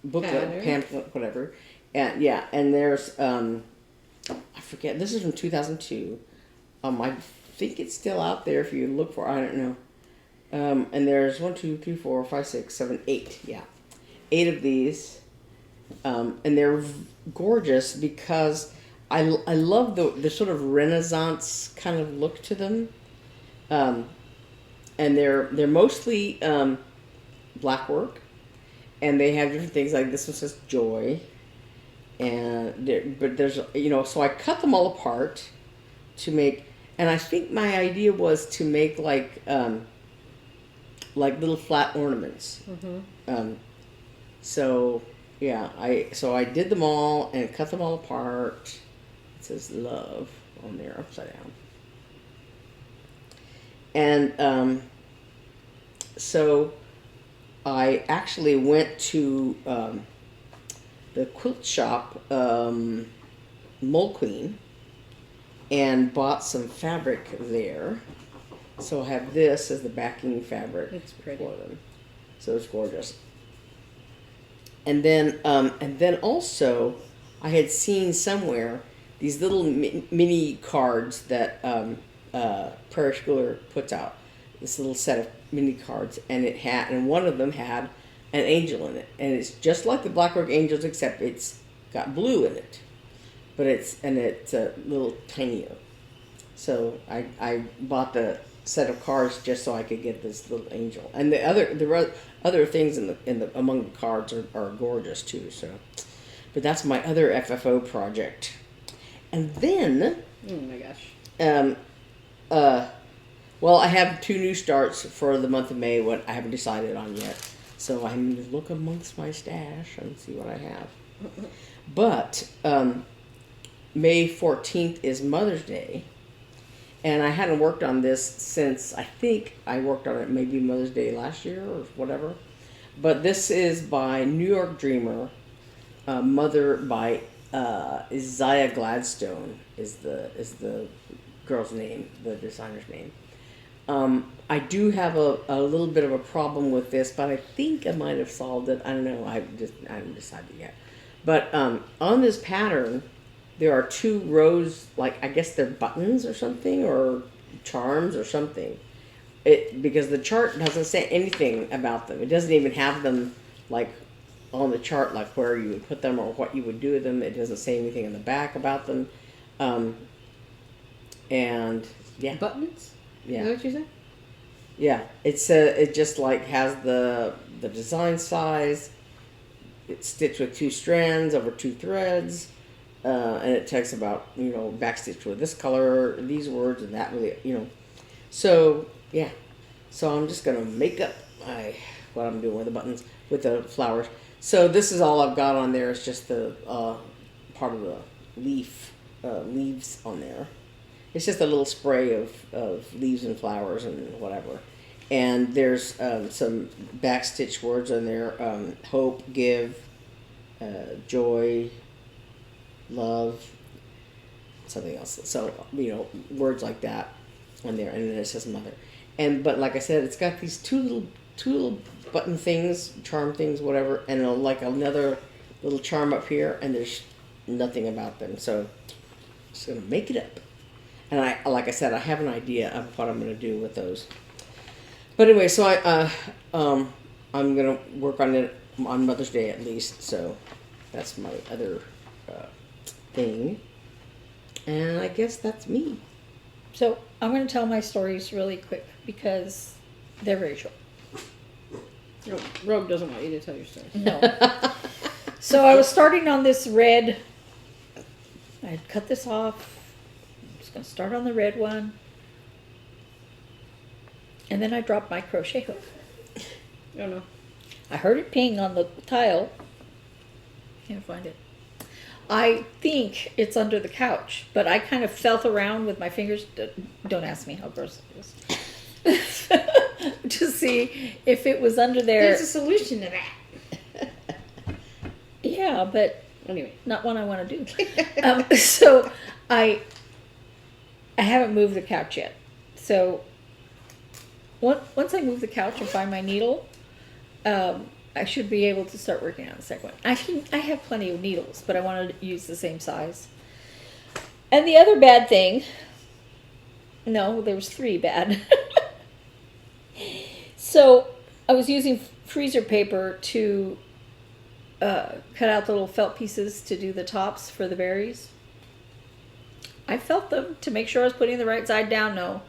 booklet, pamphlet, whatever. And yeah, and there's I forget. This is from 2002. I think it's still out there if you look for. I don't know. And there's 1, 2, 3, 4, 5, 6, 7, 8. Yeah, 8 of these, and they're gorgeous because I love the sort of Renaissance kind of look to them. And they're mostly black work, and they have different things like this one says joy. But there's, so I cut them all apart to make, and I think my idea was to make like little flat ornaments. Mm-hmm. So yeah, I did them all and cut them all apart. It says love on there upside down. And so I actually went to the quilt shop, Mole Queen, and bought some fabric there. So I have this as the backing fabric It's pretty. for them. So it's gorgeous. and then also, I had seen somewhere these little mini cards that Prairie Schooler puts out. This little set of mini cards, and one of them had an angel in it, and it's just like the Blackwork Angels, except it's got blue in it, but it's a little tinier. So I bought the set of cards just so I could get this little angel, and the other things in the among the cards are gorgeous too. So, but that's my other FFO project, and then Oh my gosh. well, I have 2 new starts for the month of May. What I haven't decided on yet, so I need to look amongst my stash and see what I have. But May 14th is Mother's Day. And I hadn't worked on this since, I think I worked on it maybe Mother's Day last year or whatever. But this is by New York Dreamer, Mother by Isaiah Gladstone is the girl's name, the designer's name. I do have a little bit of a problem with this, but I think I might have solved it. I don't know. I haven't decided yet. But on this pattern, there are 2 rows, like I guess they're buttons or something, or charms or something. Because the chart doesn't say anything about them. It doesn't even have them like on the chart, like where you would put them or what you would do with them. It doesn't say anything in the back about them. And yeah, Buttons? yeah, Is that what you said? yeah. It just like has the design size. It's stitched with 2 strands over 2 threads. And it talks about, backstitch with this color, these words, and that really, So, yeah. So I'm just going to make up what I'm doing with the buttons, with the flowers. So this is all I've got on there. It's just the part of the leaves on there. It's just a little spray of leaves and flowers and whatever. And there's some backstitch words on there. Hope, give, joy, love, something else. So, words like that on there, and then it says mother. But like I said, it's got these two little button things, charm things, whatever, and like another little charm up here, and there's nothing about them. So, I'm just gonna make it up. And like I said, I have an idea of what I'm gonna do with those. But anyway, so I'm gonna work on it on Mother's Day at least. So that's my other thing, and I guess that's me. So I'm going to tell my stories really quick because they're very short. No, Rogue doesn't want you to tell your story. No. So I was starting on this red. I had cut this off. I'm just going to start on the red one. And then I dropped my crochet hook. Oh no. I heard it ping on the tile. Can't find it. I think it's under the couch, but I kind of felt around with my fingers. Don't ask me how gross it is. To see if it was under there. There's a solution to that. Yeah, but Anyway. not one I want to do. So I haven't moved the couch yet. So once I move the couch and find my needle, I should be able to start working on the second one. I have plenty of needles, but I want to use the same size. And the other bad thing, no, there was 3 bad. So I was using freezer paper to cut out the little felt pieces to do the tops for the berries. I felt them to make sure I was putting the right side down. No,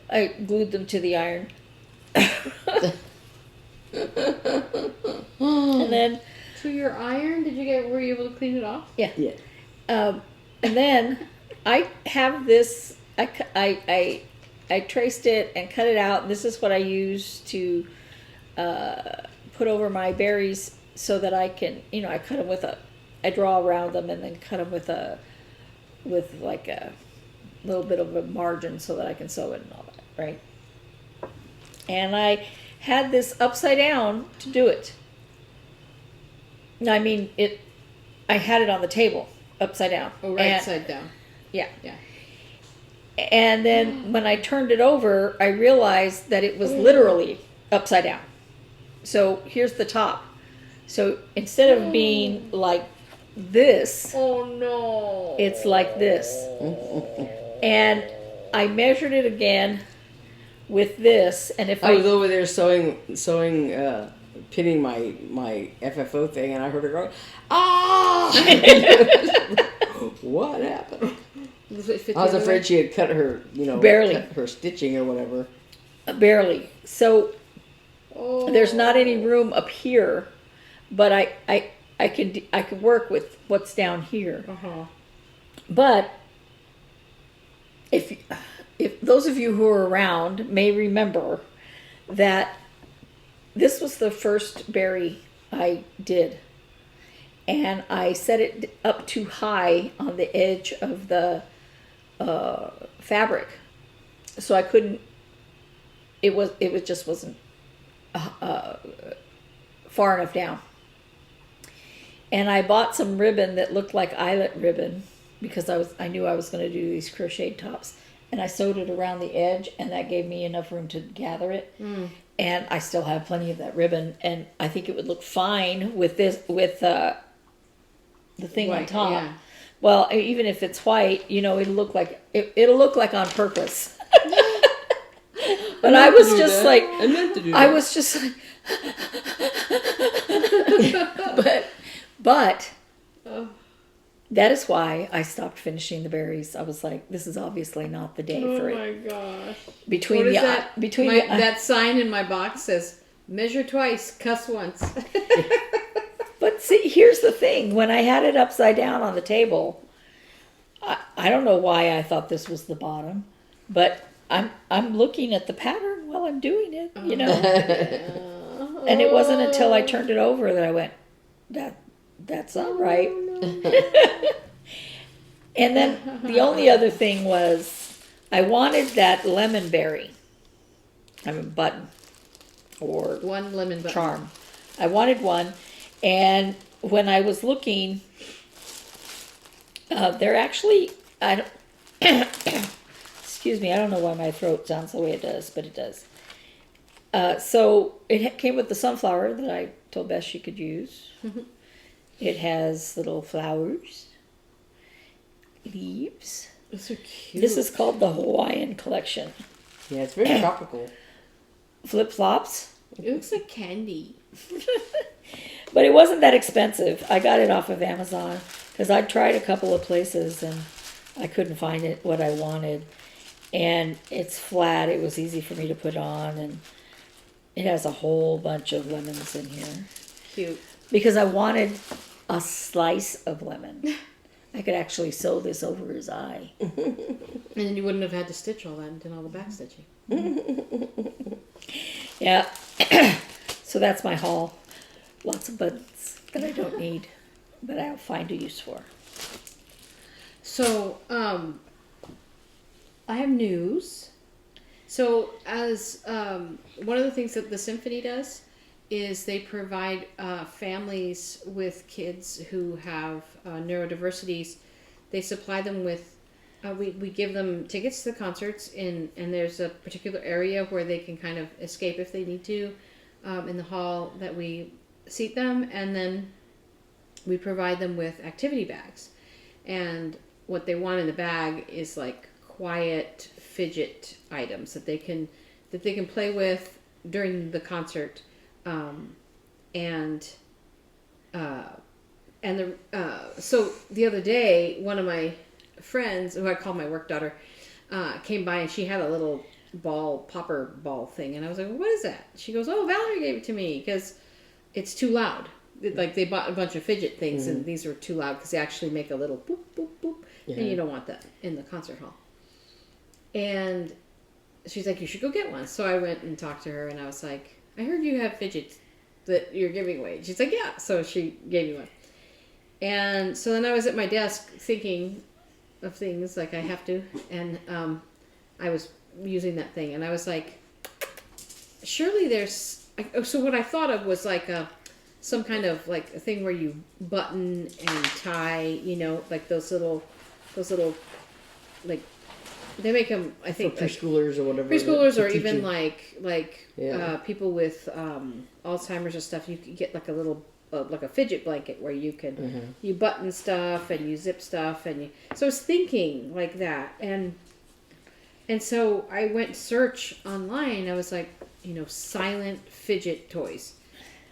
I glued them to the iron. And then To your iron, were you able to clean it off? yeah. Yeah. And then I have this. I traced it and cut it out. This is what I use to put over my berries so that I can, I cut them with I draw around them and then cut them with like a little bit of a margin so that I can sew it and all that, right? And I had this upside down to do it. I mean, I had it on the table, upside down. Oh, right side down. Yeah. Yeah. And then when I turned it over, I realized that it was literally upside down. So here's the top. So instead of being like this, Oh no. it's like this. And I measured it again with this, and if I was over there sewing, pinning my FFO thing, and I heard her go, "Ah!" What happened? I was afraid she had cut her, Barely. cut her stitching or whatever. Barely. So there's not any room up here, but I could work with what's down here. But if those of you who are around may remember that this was the first berry I did, and I set it up too high on the edge of the fabric, so I couldn't. It just wasn't far enough down. And I bought some ribbon that looked like eyelet ribbon because I knew I was going to do these crocheted tops, and I sewed it around the edge, and that gave me enough room to gather it. And I still have plenty of that ribbon, and I think it would look fine with the thing White, on top. yeah. Well, even if it's white, it'll look like on purpose. But I was just like, I meant to do that. I was just like, but that is why I stopped finishing the berries. I was like, this is obviously not the day for it. Oh my gosh. Between What is the that? between That sign in my box says, measure twice, cuss once. But see, here's the thing. When I had it upside down on the table, I don't know why I thought this was the bottom, but I'm looking at the pattern while I'm doing it, And it wasn't until I turned it over that I went, that's not right. And then the only other thing was I wanted that lemon berry. Button or One lemon button. charm. I wanted one, and when I was looking, they're actually excuse me, I don't know why my throat sounds the way it does, but it does. So it came with the sunflower that I told Beth she could use. It has little flowers, leaves. Those are cute. This is called the Hawaiian collection. Yeah, it's very tropical. Flip-flops. It looks like candy. But it wasn't that expensive. I got it off of Amazon because I tried a couple of places and I couldn't find it what I wanted. And it's flat. It was easy for me to put on, and it has a whole bunch of lemons in here. Cute. Because I wanted a slice of lemon. I could actually sew this over his eye. And then you wouldn't have had to stitch all that and did all the back stitching. Yeah. So that's my haul. Lots of buttons that I don't need, but I'll find a use for. So, I have news. So, as one of the things that the Symphony does is they provide families with kids who have neurodiversities. They supply them with, we give them tickets to the concerts, and there's a particular area where they can kind of escape if they need to in the hall that we seat them, and then we provide them with activity bags. And what they want in the bag is like quiet fidget items that they can play with during the concert, so the other day, one of my friends, who I call my work daughter, came by, and she had a little popper ball thing, and I was like, well, what is that? She goes, oh, Valerie gave it to me because it's too loud. Like, they bought a bunch of fidget things, and these were too loud because they actually make a little boop, boop, boop, and you don't want that in the concert hall. And she's like, you should go get one. So I went and talked to her, and I was like, I heard you have fidgets that you're giving away. She's like, yeah. So she gave me one. And so then I was at my desk thinking of things like I have to, and I was using that thing, and I was like, surely there's, so what I thought of was like some kind of like a thing where you button and tie, like those little like, they make them, I think, for preschoolers or whatever. Preschoolers, or even like Yeah. people with Alzheimer's and stuff. You could get like a little like a fidget blanket where you can you button stuff and you zip stuff so I was thinking like that and so I went search online. I was like, silent fidget toys.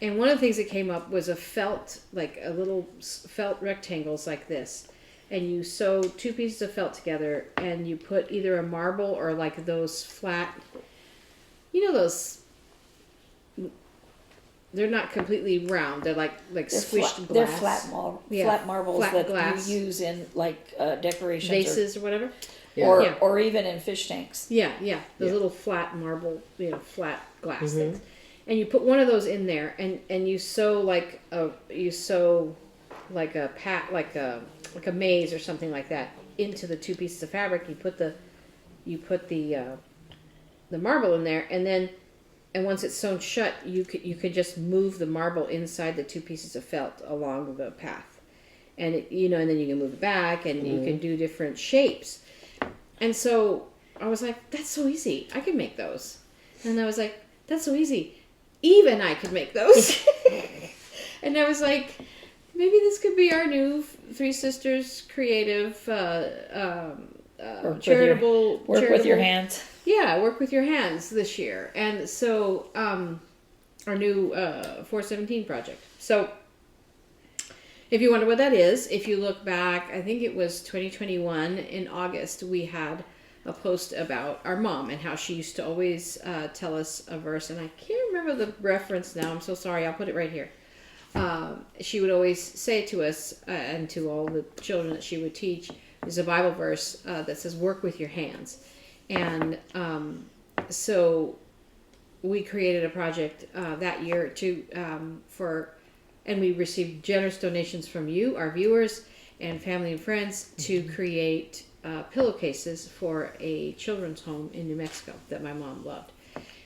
And one of the things that came up was a felt, like a little felt rectangles like this. And you sew 2 pieces of felt together and you put either a marble or like those flat, those, they're not completely round. They're like squished glass. They're flat marbles flat that glass. you use in like decorations. Vases or whatever. Yeah. Or even in fish tanks. Yeah. Those little flat marble, flat glass things. And you put one of those in there, and you sew like a maze or something like that into the 2 pieces of fabric. You put the marble in there, and once it's sewn shut, you could just move the marble inside the 2 pieces of felt along the path, and and then you can move it back, and you can do different shapes. And so I was like, that's so easy. I can make those. And I was like, that's so easy. Even I could make those. And I was like, maybe this could be our new Three Sisters creative charitable work with your hands. Yeah, work with your hands this year. And so our new 417 project. So if you wonder what that is, if you look back, I think it was 2021 in August, we had a post about our mom and how she used to always tell us a verse, and I can't remember the reference now. I'm so sorry. I'll put it right here. She would always say to us and to all the children that she would teach, is a Bible verse that says, work with your hands. And so we created a project that year and we received generous donations from you, our viewers, and family and friends to create pillowcases for a children's home in New Mexico that my mom loved.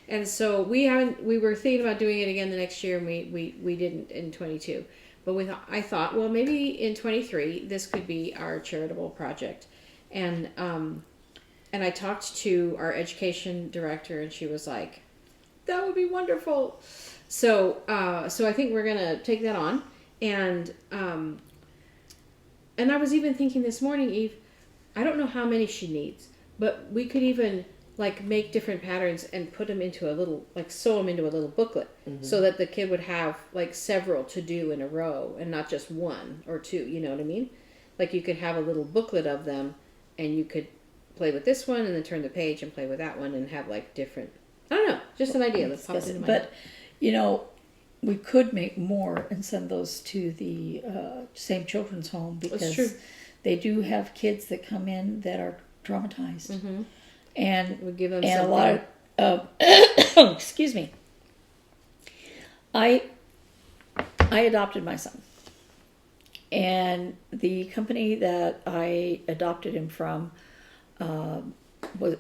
And so we were thinking about doing it again the next year, and we didn't in 22. But I thought, well, maybe in 23 this could be our charitable project. And I talked to our education director, and she was like, that would be wonderful. So I think we're gonna take that on, and I was even thinking this morning, Eve, I don't know how many she needs, but we could even like make different patterns and put them into sew them into a little booklet, so that the kid would have like several to do in a row and not just one or two. You know what I mean? Like you could have a little booklet of them, and you could play with this one and then turn the page and play with that one and have like different. I don't know, just an idea. Let's pop it in my head. We could make more and send those to the same children's home, because they do have kids that come in that are traumatized, and we give them a lot of excuse me. I adopted my son, and the company that I adopted him from,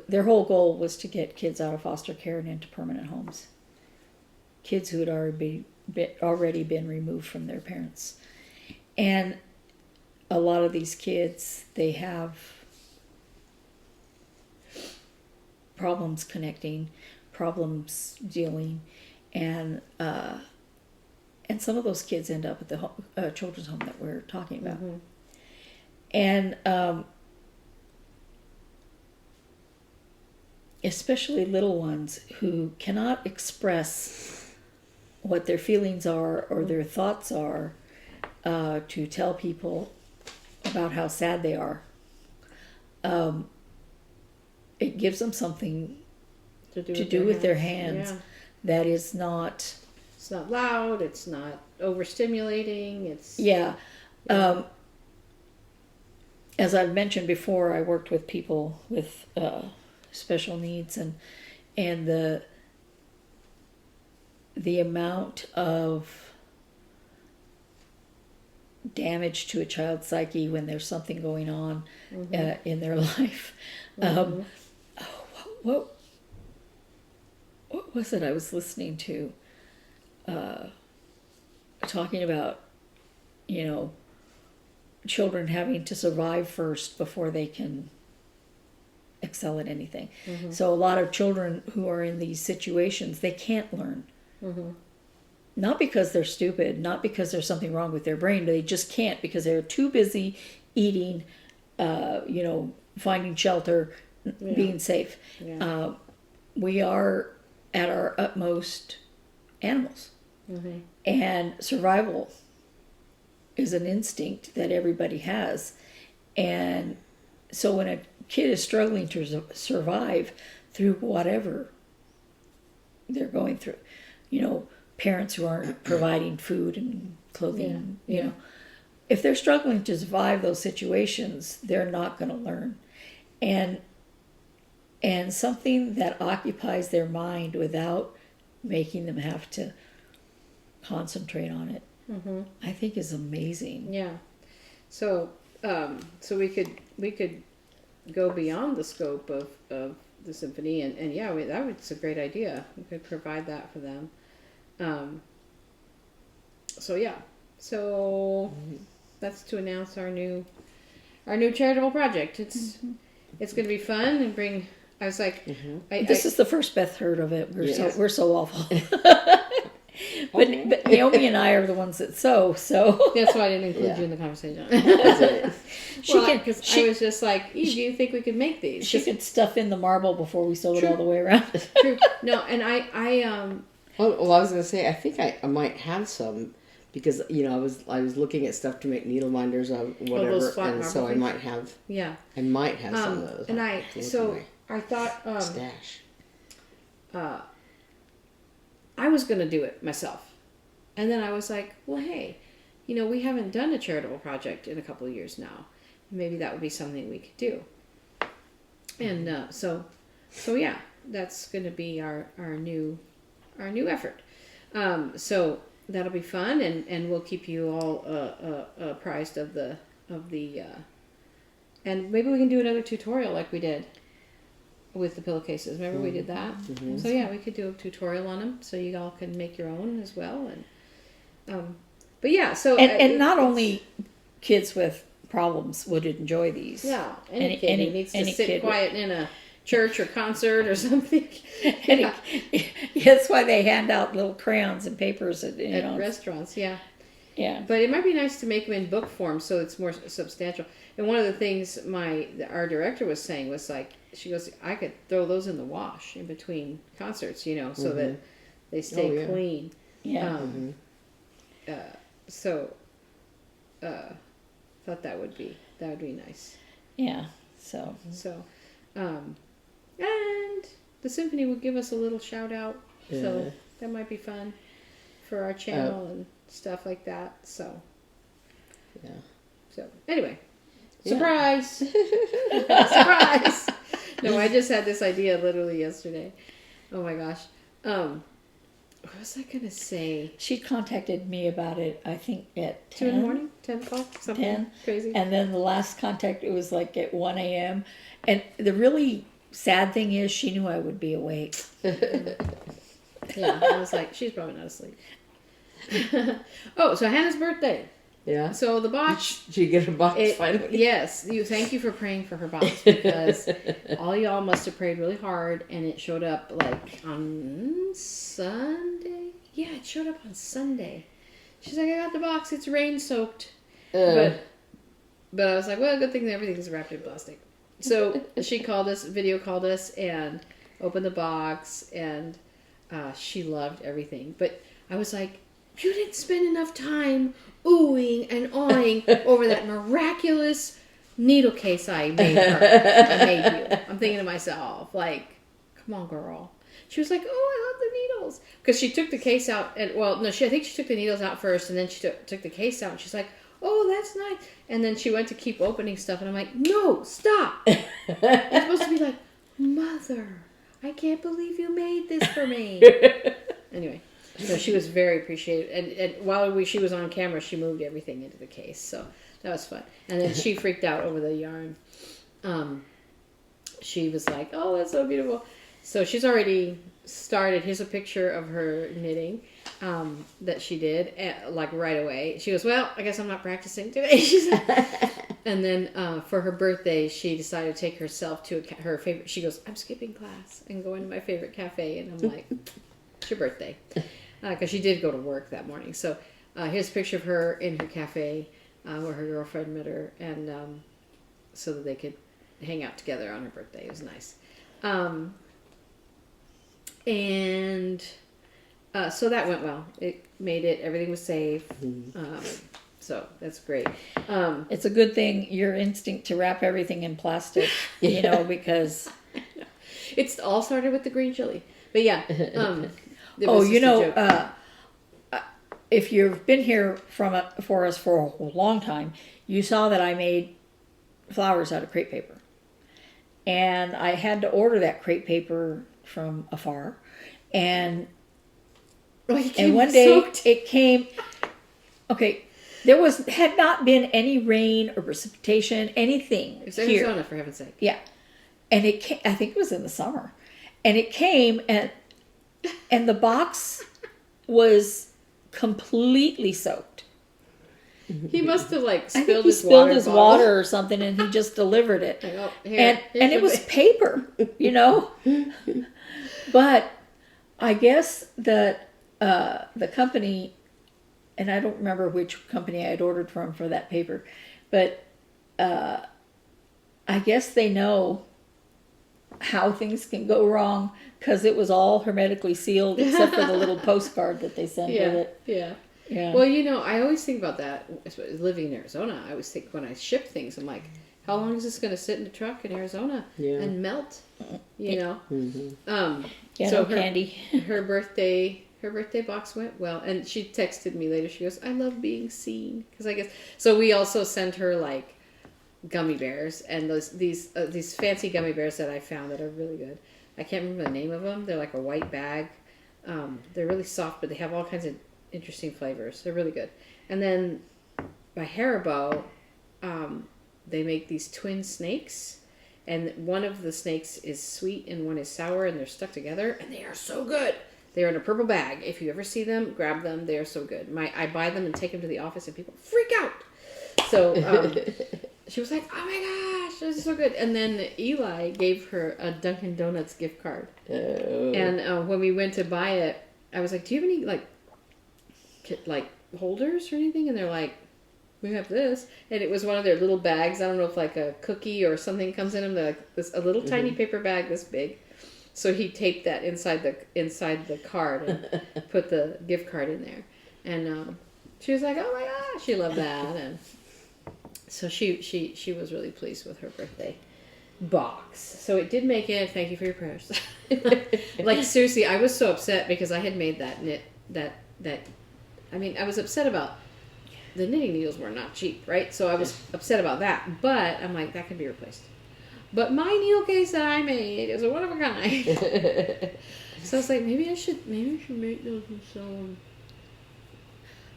their whole goal was to get kids out of foster care and into permanent homes. Kids who had already been removed from their parents. And a lot of these kids, they have problems connecting, problems dealing, and some of those kids end up at the children's home that we're talking about. And especially little ones who cannot express what their feelings are or their thoughts are, to tell people about how sad they are. It gives them something to do with their hands that is not... It's not loud, it's not overstimulating, it's... As I've mentioned before, I worked with people with special needs, and the amount of damage to a child's psyche when there's something going on in their life. What was it I was listening to? Talking about, children having to survive first before they can excel at anything. So a lot of children who are in these situations, they can't learn. not because they're stupid, not because there's something wrong with their brain, but they just can't because they're too busy eating, finding shelter, being safe. Yeah. We are at our utmost animals. Mm-hmm. And survival is an instinct that everybody has. And so when a kid is struggling to survive through whatever they're going through, parents who aren't providing food and clothing, if they're struggling to survive those situations, they're not going to learn. And something that occupies their mind without making them have to concentrate on it, I think is amazing. Yeah. So we could go beyond the scope of the symphony, and yeah, that was a great idea. We could provide that for them. So that's to announce our new charitable project. It's going to be fun and bring. I was like, this is the first Beth heard of it. We're so awful. But Oh. Naomi and I are the ones that sew, so that's why I didn't include you in the conversation. I was just like, do you think we could make these? She could stuff in the marble before we sewed it all the way around. True. No, and I Well, I was going to say, I think I might have some because I was looking at stuff to make needle minders or whatever, those flat and so marble I things? might have some of those. And I thought Stash. I was going to do it myself, and then I was like, well, hey, we haven't done a charitable project in a couple of years now. Maybe that would be something we could do. And so yeah, that's going to be our new effort. So that'll be fun, and we'll keep you all apprised of the and maybe we can do another tutorial like we did with the pillowcases. Remember we did that? Mm-hmm. So yeah, we could do a tutorial on them, so you all can make your own as well. And but yeah, so and not only kids with problems would enjoy these. Yeah, any kid who needs to sit quiet in a church or concert or something. Yeah. That's why they hand out little crayons and papers at restaurants. Yeah. Yeah. But it might be nice to make them in book form so it's more substantial. And one of the things our director was saying was like, she goes, I could throw those in the wash in between concerts, so that they stay clean. Yeah. Thought that would be nice. Yeah. So. And the symphony will give us a little shout out, so that might be fun for our channel and stuff like that. So. Yeah. So anyway, surprise! Surprise! No, I just had this idea literally yesterday. Oh my gosh. What was I gonna say? She contacted me about it, I think at 10. 2 in the morning? 10 o'clock? Something 10. Crazy. And then the last contact, it was like at 1 a.m. And the really sad thing is she knew I would be awake. Yeah, I was like, she's probably not asleep. Oh, so Hannah's birthday. Yeah. So the box. Did you get a box finally? Yes. Thank you for praying for her box, because all y'all must have prayed really hard, and it showed up like on Sunday. Yeah, it showed up on Sunday. She's like, I got the box. It's rain soaked. But I was like, well, good thing that everything's wrapped in plastic. So she video called us, and opened the box, and she loved everything. But I was like, you didn't spend enough time oohing and awing over that miraculous needle case I made her. I made you. I'm thinking to myself, like, come on, girl. She was like, oh, I love the needles. Because she took the case out, and I think she took the needles out first, and then she took the case out, and she's like, oh, that's nice. And then she went to keep opening stuff, and I'm like, no, stop. You're supposed to be like, Mother, I can't believe you made this for me. Anyway. So she was very appreciative, and while she was on camera, she moved everything into the case, so that was fun. And then she freaked out over the yarn. She was like, "Oh, that's so beautiful!" So she's already started. Here's a picture of her knitting that she did, like right away. She goes, "Well, I guess I'm not practicing today." She said. And then for her birthday, she decided to take herself to her favorite. She goes, "I'm skipping class and going to my favorite cafe," and I'm like, "It's your birthday." because she did go to work that morning. So here's a picture of her in her cafe where her girlfriend met her, and so that they could hang out together on her birthday. It was nice. So that went well. It made it. Everything was safe. So that's great. It's a good thing your instinct to wrap everything in plastic, you know, because it's all started with the green chili. But yeah. If you've been here for us for a long time, you saw that I made flowers out of crepe paper. And I had to order that crepe paper from afar. And one day it came, okay, had not been any rain or precipitation, anything. It was Arizona, for heaven's sake. Yeah. And it came, I think it was in the summer. And it came and the box was completely soaked. He must have spilled his water or something, and he just delivered it. And it was paper, you know. But I guess that the company, and I don't remember which company I had ordered from for that paper, but I guess they know how things can go wrong because it was all hermetically sealed except for the little postcard that they sent with it. Yeah. Well, you know, I always think about that. Living in Arizona, I always think when I ship things, I'm like, how long is this going to sit in the truck in Arizona and melt? You know. So candy. Her birthday box went well, and she texted me later. She goes, "I love being seen," because I guess so. We also sent her gummy bears and these fancy gummy bears that I found that are really good. I can't remember the name of them. They're like a white bag. They're really soft, but they have all kinds of interesting flavors. They're really good. And then by Haribo, they make these twin snakes, and one of the snakes is sweet and one is sour, and they're stuck together, and they are so good. They're in a purple bag. If you ever see them, grab them. They are so good. I buy them and take them to the office, and people freak out. So she was like, "Oh my gosh, this is so good!" And then Eli gave her a Dunkin' Donuts gift card. Oh. And when we went to buy it, I was like, "Do you have any holders or anything?" And they're like, "We have this." And it was one of their little bags. I don't know if a cookie or something comes in them. They're a little tiny paper bag this big. So he taped that inside the card and put the gift card in there. And she was like, "Oh my gosh," she loved that. And so she was really pleased with her birthday box. So it did make it. Thank you for your prayers. Seriously, I was so upset because I had made that I was upset about the knitting needles were not cheap, right? So I was upset about that. But I'm like, that can be replaced. But my needle case that I made is a one of a kind. So I was like, maybe I should make those and sell them.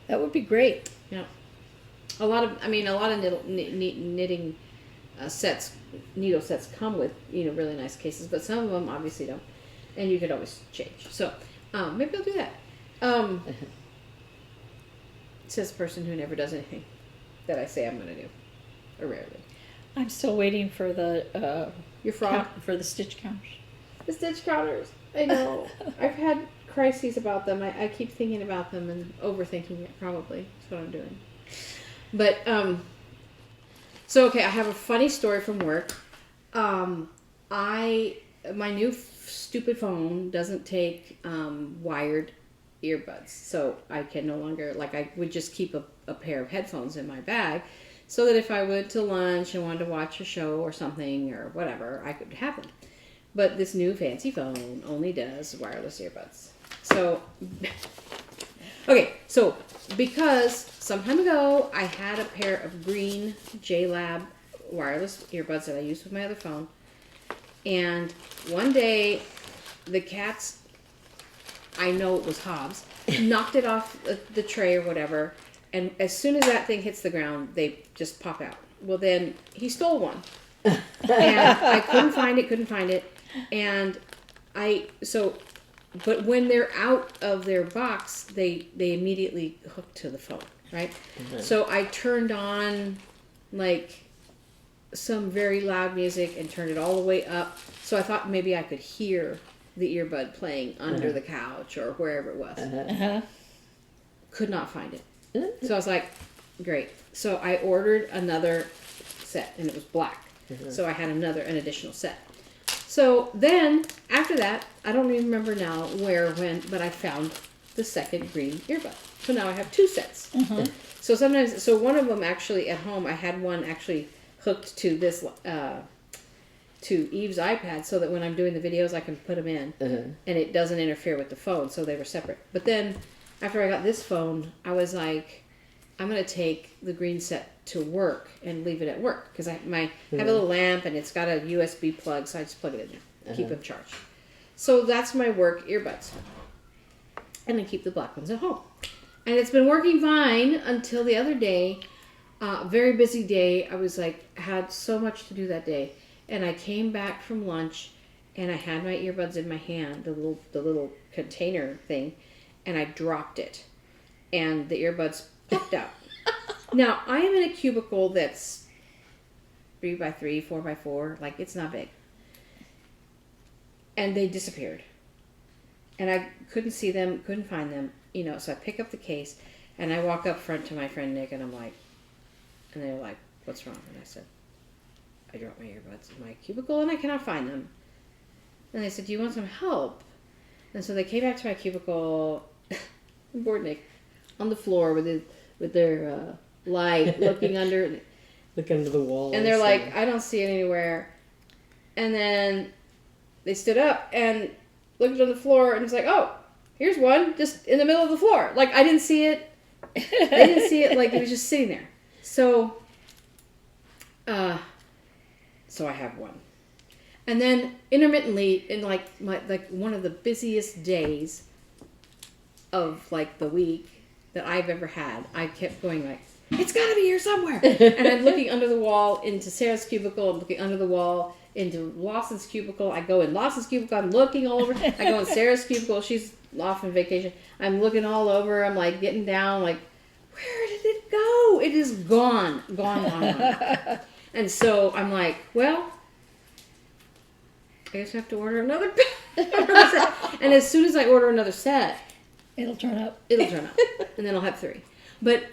That would be great. Yeah. A lot of knitting needle sets come with, really nice cases, but some of them obviously don't. And you could always change. So maybe I'll do that. Says the person who never does anything that I say I'm going to do, or rarely. I'm still waiting for the your frog for the stitch counters. The stitch counters. I know. I've had crises about them. I keep thinking about them and overthinking it. Probably that's what I'm doing. But so okay, I have a funny story from work. My new stupid phone doesn't take wired earbuds, so I can no longer I would just keep a pair of headphones in my bag, so that if I went to lunch and wanted to watch a show or something or whatever, I could have them. But this new fancy phone only does wireless earbuds. So okay, so because some time ago I had a pair of green JLab wireless earbuds that I used with my other phone, and one day the cats, I know it was Hobbs, knocked it off the tray or whatever, and as soon as that thing hits the ground, they just pop out. Well, then he stole one, and I couldn't find it, and but when they're out of their box, they immediately hook to the phone, right? Mm-hmm. So I turned on some very loud music and turned it all the way up, so I thought maybe I could hear the earbud playing under the couch or wherever it was. Could not find it. So I was like, great. So I ordered another set, and it was black. So I had an additional set. So then, after that, I don't even remember now where, when, but I found the second green earbud. So now I have 2 sets. So sometimes, so one of them actually at home, I had one actually hooked to this, to Eve's iPad, so that when I'm doing the videos, I can put them in, and it doesn't interfere with the phone, so they were separate. But then, after I got this phone, I was like, I'm going to take the green set to work and leave it at work, because I have a little lamp, and it's got a USB plug, so I just plug it in there, keep them charged. So that's my work earbuds. And I keep the black ones at home. And it's been working fine until the other day, very busy day. I was like, had so much to do that day. And I came back from lunch, and I had my earbuds in my hand, the little container thing, and I dropped it. And the earbuds popped out. Now, I am in a cubicle that's 3x3, 4x4, like it's not big. And they disappeared. And I couldn't see them, couldn't find them, so I pick up the case, and I walk up front to my friend Nick, and I'm like, and they're like, what's wrong? And I said, I dropped my earbuds in my cubicle, and I cannot find them. And they said, do you want some help? And so they came back to my cubicle, poor Nick, on the floor with their light, looking under. Look under the wall. And they're like, I don't see it anywhere. And then they stood up and looked on the floor, and it's like, oh, here's one, just in the middle of the floor. Like, I didn't see it. They didn't see it, like, it was just sitting there. So I have one. And then, intermittently, in, like, one of the busiest days of, like, the week that I've ever had, I kept going, like, it's gotta be here somewhere. And I'm looking under the wall into Sarah's cubicle. I'm looking under the wall into Lawson's cubicle. I go in Lawson's cubicle. I'm looking all over. I go in Sarah's cubicle. She's off on vacation. I'm looking all over. I'm like getting down. Like, where did it go? It is gone. Gone. And so I'm like, well, I guess I have to order another set. And as soon as I order another set, it'll turn up. And then I'll have 3. But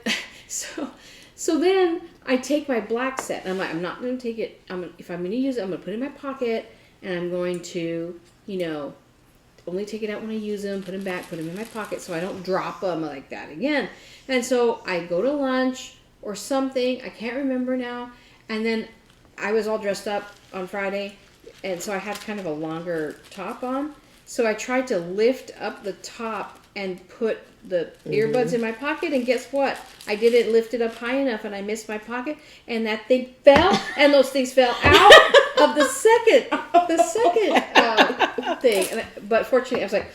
so then I take my black set, and I'm like, I'm not going to take it. If I'm going to use it, I'm going to put it in my pocket, and I'm going to, only take it out when I use them, put them back, put them in my pocket, so I don't drop them like that again. And so I go to lunch or something. I can't remember now. And then I was all dressed up on Friday, and so I had kind of a longer top on. So I tried to lift up the top and put the earbuds in my pocket, and guess what? I didn't lift it up high enough, and I missed my pocket, and that thing fell, and those things fell out of the second thing. But fortunately, I was like,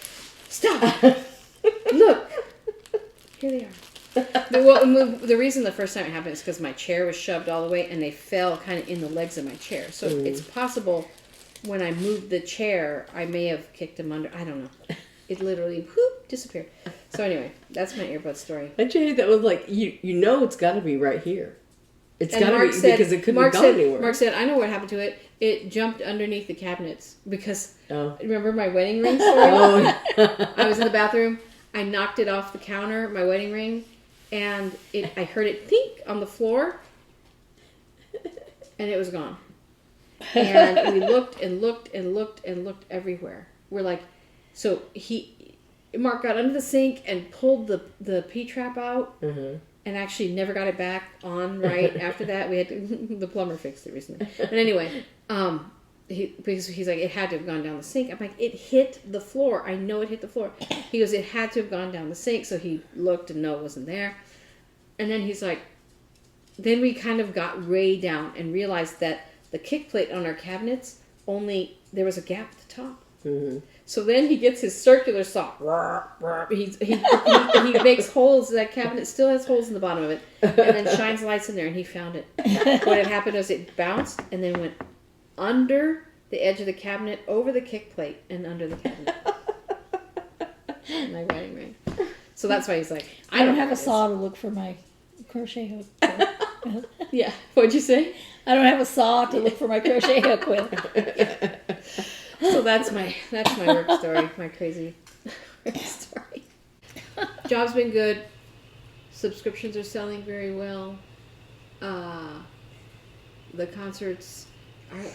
stop! Look, here they are. The reason the first time it happened is because my chair was shoved all the way, and they fell kind of in the legs of my chair. So it's possible when I moved the chair, I may have kicked them under. I don't know. It literally disappeared. So anyway, that's my earbud story. I tell you, that was like, it's got to be right here. It's got to be, because it couldn't have gone anywhere. Mark said, I know what happened to it. It jumped underneath the cabinets because, remember my wedding ring story? I was in the bathroom. I knocked it off the counter, my wedding ring, and I heard it pink on the floor, and it was gone. And we looked and looked and looked and looked everywhere. We're like, so Mark got under the sink and pulled the P-trap out, and actually never got it back on right after that. We had the plumber fixed it recently. But anyway, because he's like, it had to have gone down the sink. I'm like, it hit the floor. I know it hit the floor. He goes, it had to have gone down the sink. So he looked and no, it wasn't there. And then he's like, then we kind of got way down and realized that the kick plate on our cabinets, there was a gap at the top. So then he gets his circular saw. He makes holes. That cabinet still has holes in the bottom of it, and then shines lights in there. And he found it. What had happened was it bounced and then went under the edge of the cabinet, over the kick plate, and under the cabinet. My wedding ring. So that's why he's like, I don't have a saw to look for my crochet hook. Yeah. What'd you say? I don't have a saw to look for my crochet hook with. So that's my work story, my crazy work story. Job's been good. Subscriptions are selling very well. The concerts,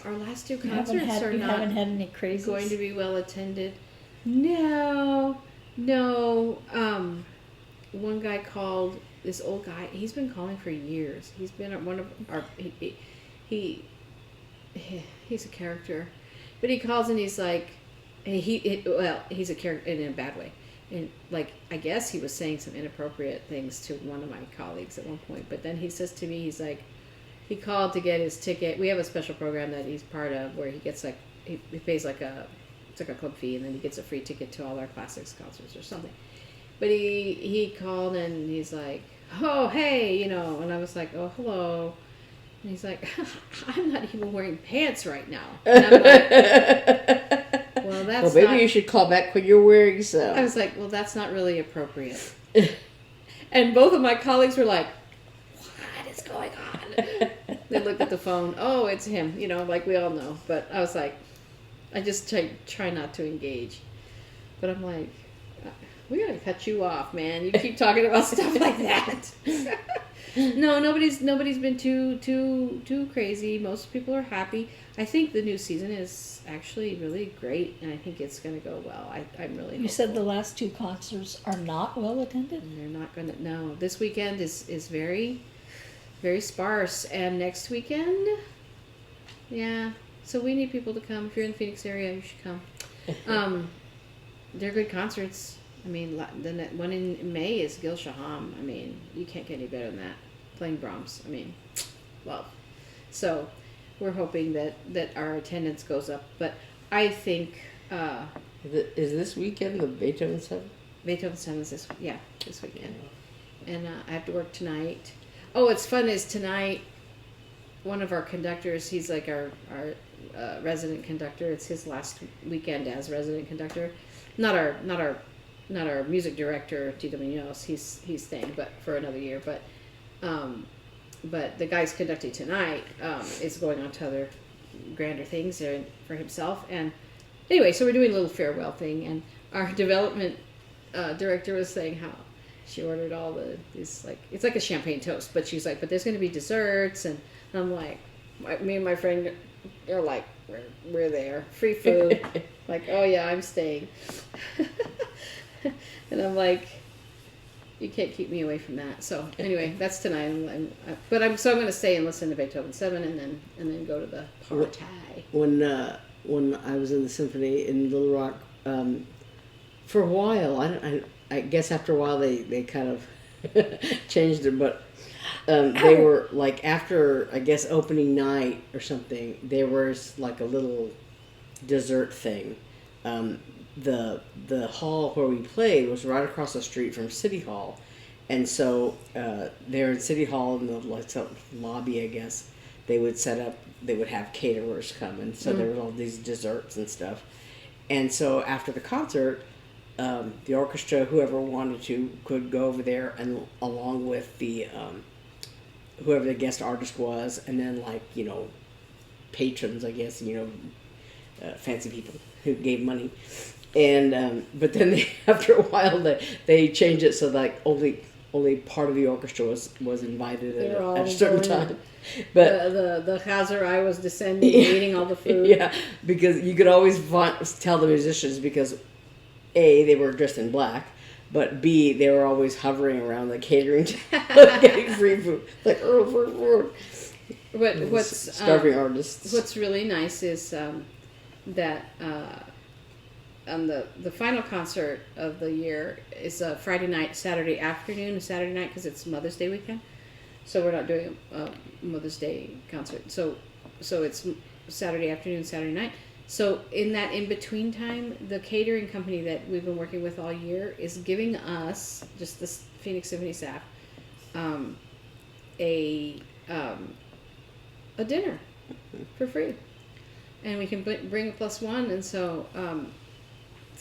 our last two concerts are you not haven't had any crazies? going to be well attended. No. One guy called, this old guy, he's been calling for years. He's been at one of our, he's a character. But he calls and he's like, he's a character in a bad way. And like, I guess he was saying some inappropriate things to one of my colleagues at one point. But then he says to me, he's like, he called to get his ticket. We have a special program that he's part of where he gets like, he pays like it's like a club fee, and then he gets a free ticket to all our classics concerts or something. But he called and he's like, oh, hey, and I was like, oh, hello. And he's like, I'm not even wearing pants right now. And I'm like, well, that's maybe you should call back when you're wearing some. I was like, well, that's not really appropriate. And both of my colleagues were like, what is going on? They looked at the phone. Oh, it's him. Like we all know. But I was like, I just try not to engage. But I'm like, we're going to cut you off, man. You keep talking about stuff like that. No, nobody's been too crazy. Most people are happy. I think the new season is actually really great, and I think it's going to go well. I'm really hopeful. You said the last two concerts are not well attended? And they're not going to. No, this weekend is very, very sparse, and next weekend, yeah. So we need people to come. If you're in the Phoenix area, you should come. They're good concerts. I mean, the one in May is Gil Shaham. I mean, you can't get any better than that. Playing Brahms. I mean, love. So we're hoping that our attendance goes up. But I think... is this weekend the Beethoven 7? Beethoven 7 is this weekend. And I have to work tonight. Oh, what's fun is tonight, one of our conductors, he's like our resident conductor. It's his last weekend as resident conductor. Not our music director, Tito Munoz. He's staying, but for another year. But the guy's conducting tonight is going on to other grander things for himself. And anyway, so we're doing a little farewell thing. And our development director was saying how she ordered all these, like, it's like a champagne toast, but she's like, but there's going to be desserts. And I'm like, me and my friend are like, we're there, free food. Like, oh yeah, I'm staying. And I'm like, you can't keep me away from that. So anyway, that's tonight. I'm going to stay and listen to Beethoven 7 and then go to the party. When I was in the symphony in Little Rock, for a while, I guess after a while they kind of changed it, but they were like, after I guess opening night or something, there was like a little dessert thing. The hall where we played was right across the street from City Hall, and so there in City Hall in the lobby, I guess, they would have caterers come, and so there were all these desserts and stuff. And so after the concert, the orchestra, whoever wanted to, could go over there and along with the whoever the guest artist was, and then patrons, I guess, fancy people who gave money. And but then after a while they changed it so like only part of the orchestra was invited at a certain time. But the Chazarai was descending, eating all the food. Yeah, because you could always tell the musicians, because A, they were dressed in black, but B, they were always hovering around the catering getting free food. Like, What's starving artists. What's really nice is that on the final concert of the year is a Friday night, Saturday afternoon, Saturday night, because it's Mother's Day weekend. So we're not doing a Mother's Day concert. So it's Saturday afternoon, Saturday night. So in that in-between time, the catering company that we've been working with all year is giving us, just the Phoenix Symphony staff, a dinner for free. And we can bring a +1. And so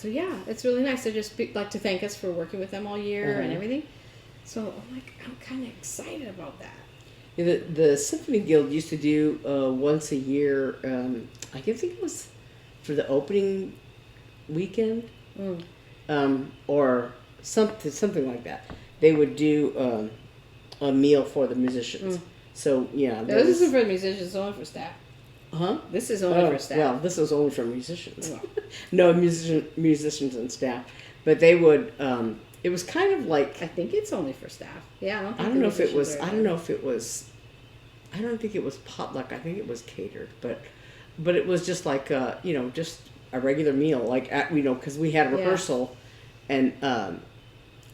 yeah, it's really nice. They just like to thank us for working with them all year and everything. So I'm kind of excited about that. Yeah, the Symphony Guild used to do once a year. I think it was for the opening weekend, Mm. or something like that. They would do a meal for the musicians. So yeah, No, this isn't for the musicians. It's only for staff. Huh? This is only for staff. Well, this was only for musicians. Well. No, musicians and staff. But they would. It was kind of like. I think it's only for staff. Yeah, I don't know if it was. I don't know if it was. I don't think it was potluck. I think it was catered. But it was just like just a regular meal, like because we had a rehearsal, and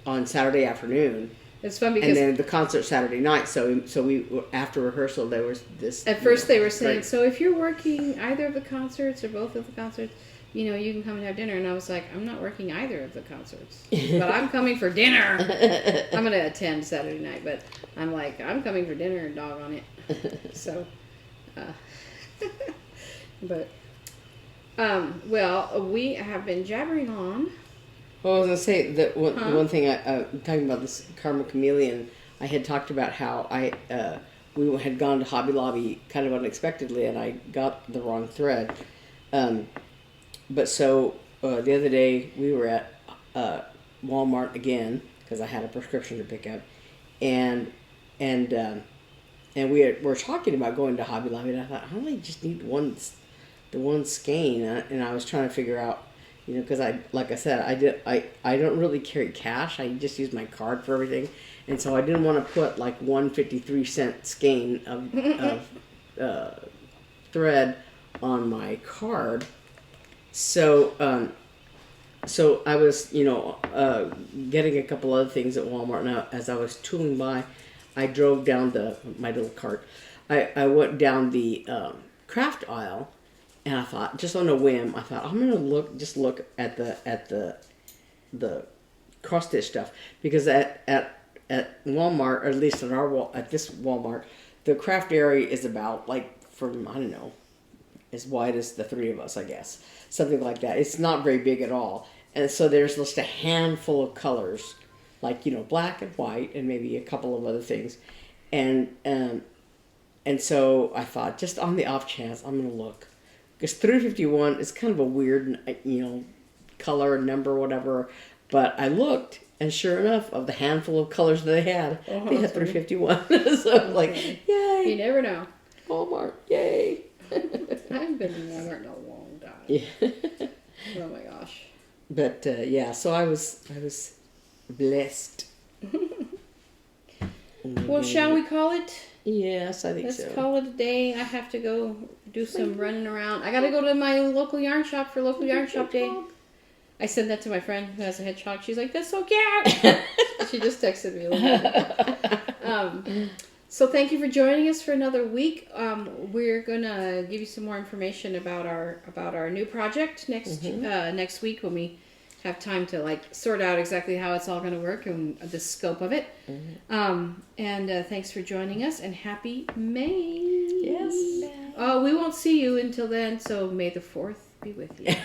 on Saturday afternoon. It's fun because and then the concert Saturday night. So we after rehearsal there was this. At first they were saying, so if you're working either of the concerts or both of the concerts, you can come and have dinner. And I was like, I'm not working either of the concerts, but I'm coming for dinner. I'm going to attend Saturday night, but I'm like, I'm coming for dinner and dog on it. So, but, well, we have been jabbering on. Well, I was going to say that one thing, talking about this Karma Chameleon, I had talked about how we had gone to Hobby Lobby kind of unexpectedly, and I got the wrong thread. But so the other day we were at Walmart again because I had a prescription to pick up, and we were talking about going to Hobby Lobby, and I thought I only just need the one skein, and I was trying to figure out. Because like I said, I don't really carry cash. I just use my card for everything, and so I didn't want to put like 1.53-cent skein of thread on my card. So I was getting a couple other things at Walmart. Now as I was tooling by, I drove down my little cart. I went down the craft aisle. And I thought, just on a whim, I'm gonna look at the cross stitch stuff, because at Walmart, or at least at this Walmart, the craft area is about from I don't know, as wide as the three of us, I guess, something like that. It's not very big at all, and so there's just a handful of colors, black and white, and maybe a couple of other things, and so I thought, just on the off chance, I'm gonna look. Because 351 is kind of a weird, color and number or whatever. But I looked, and sure enough, of the handful of colors that they had 351. So I was like, yay! You never know. Walmart, yay! I haven't been to Walmart in a long time. Yeah. Oh my gosh. But so I was blessed. Well, shall we call it? Yes, I think so. Let's call it a day. I have to go do some running around. I got to go to my local yarn shop for local yarn shop day. I sent that to my friend who has a hedgehog. She's like, that's so cute. She just texted me a little bit. So thank you for joining us for another week. We're going to give you some more information about our new project next week when we have time to sort out exactly how it's all going to work and the scope of it. And thanks for joining us, and happy May. Yes. We won't see you until then, so May the 4th be with you.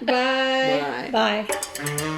Bye. Bye. Bye.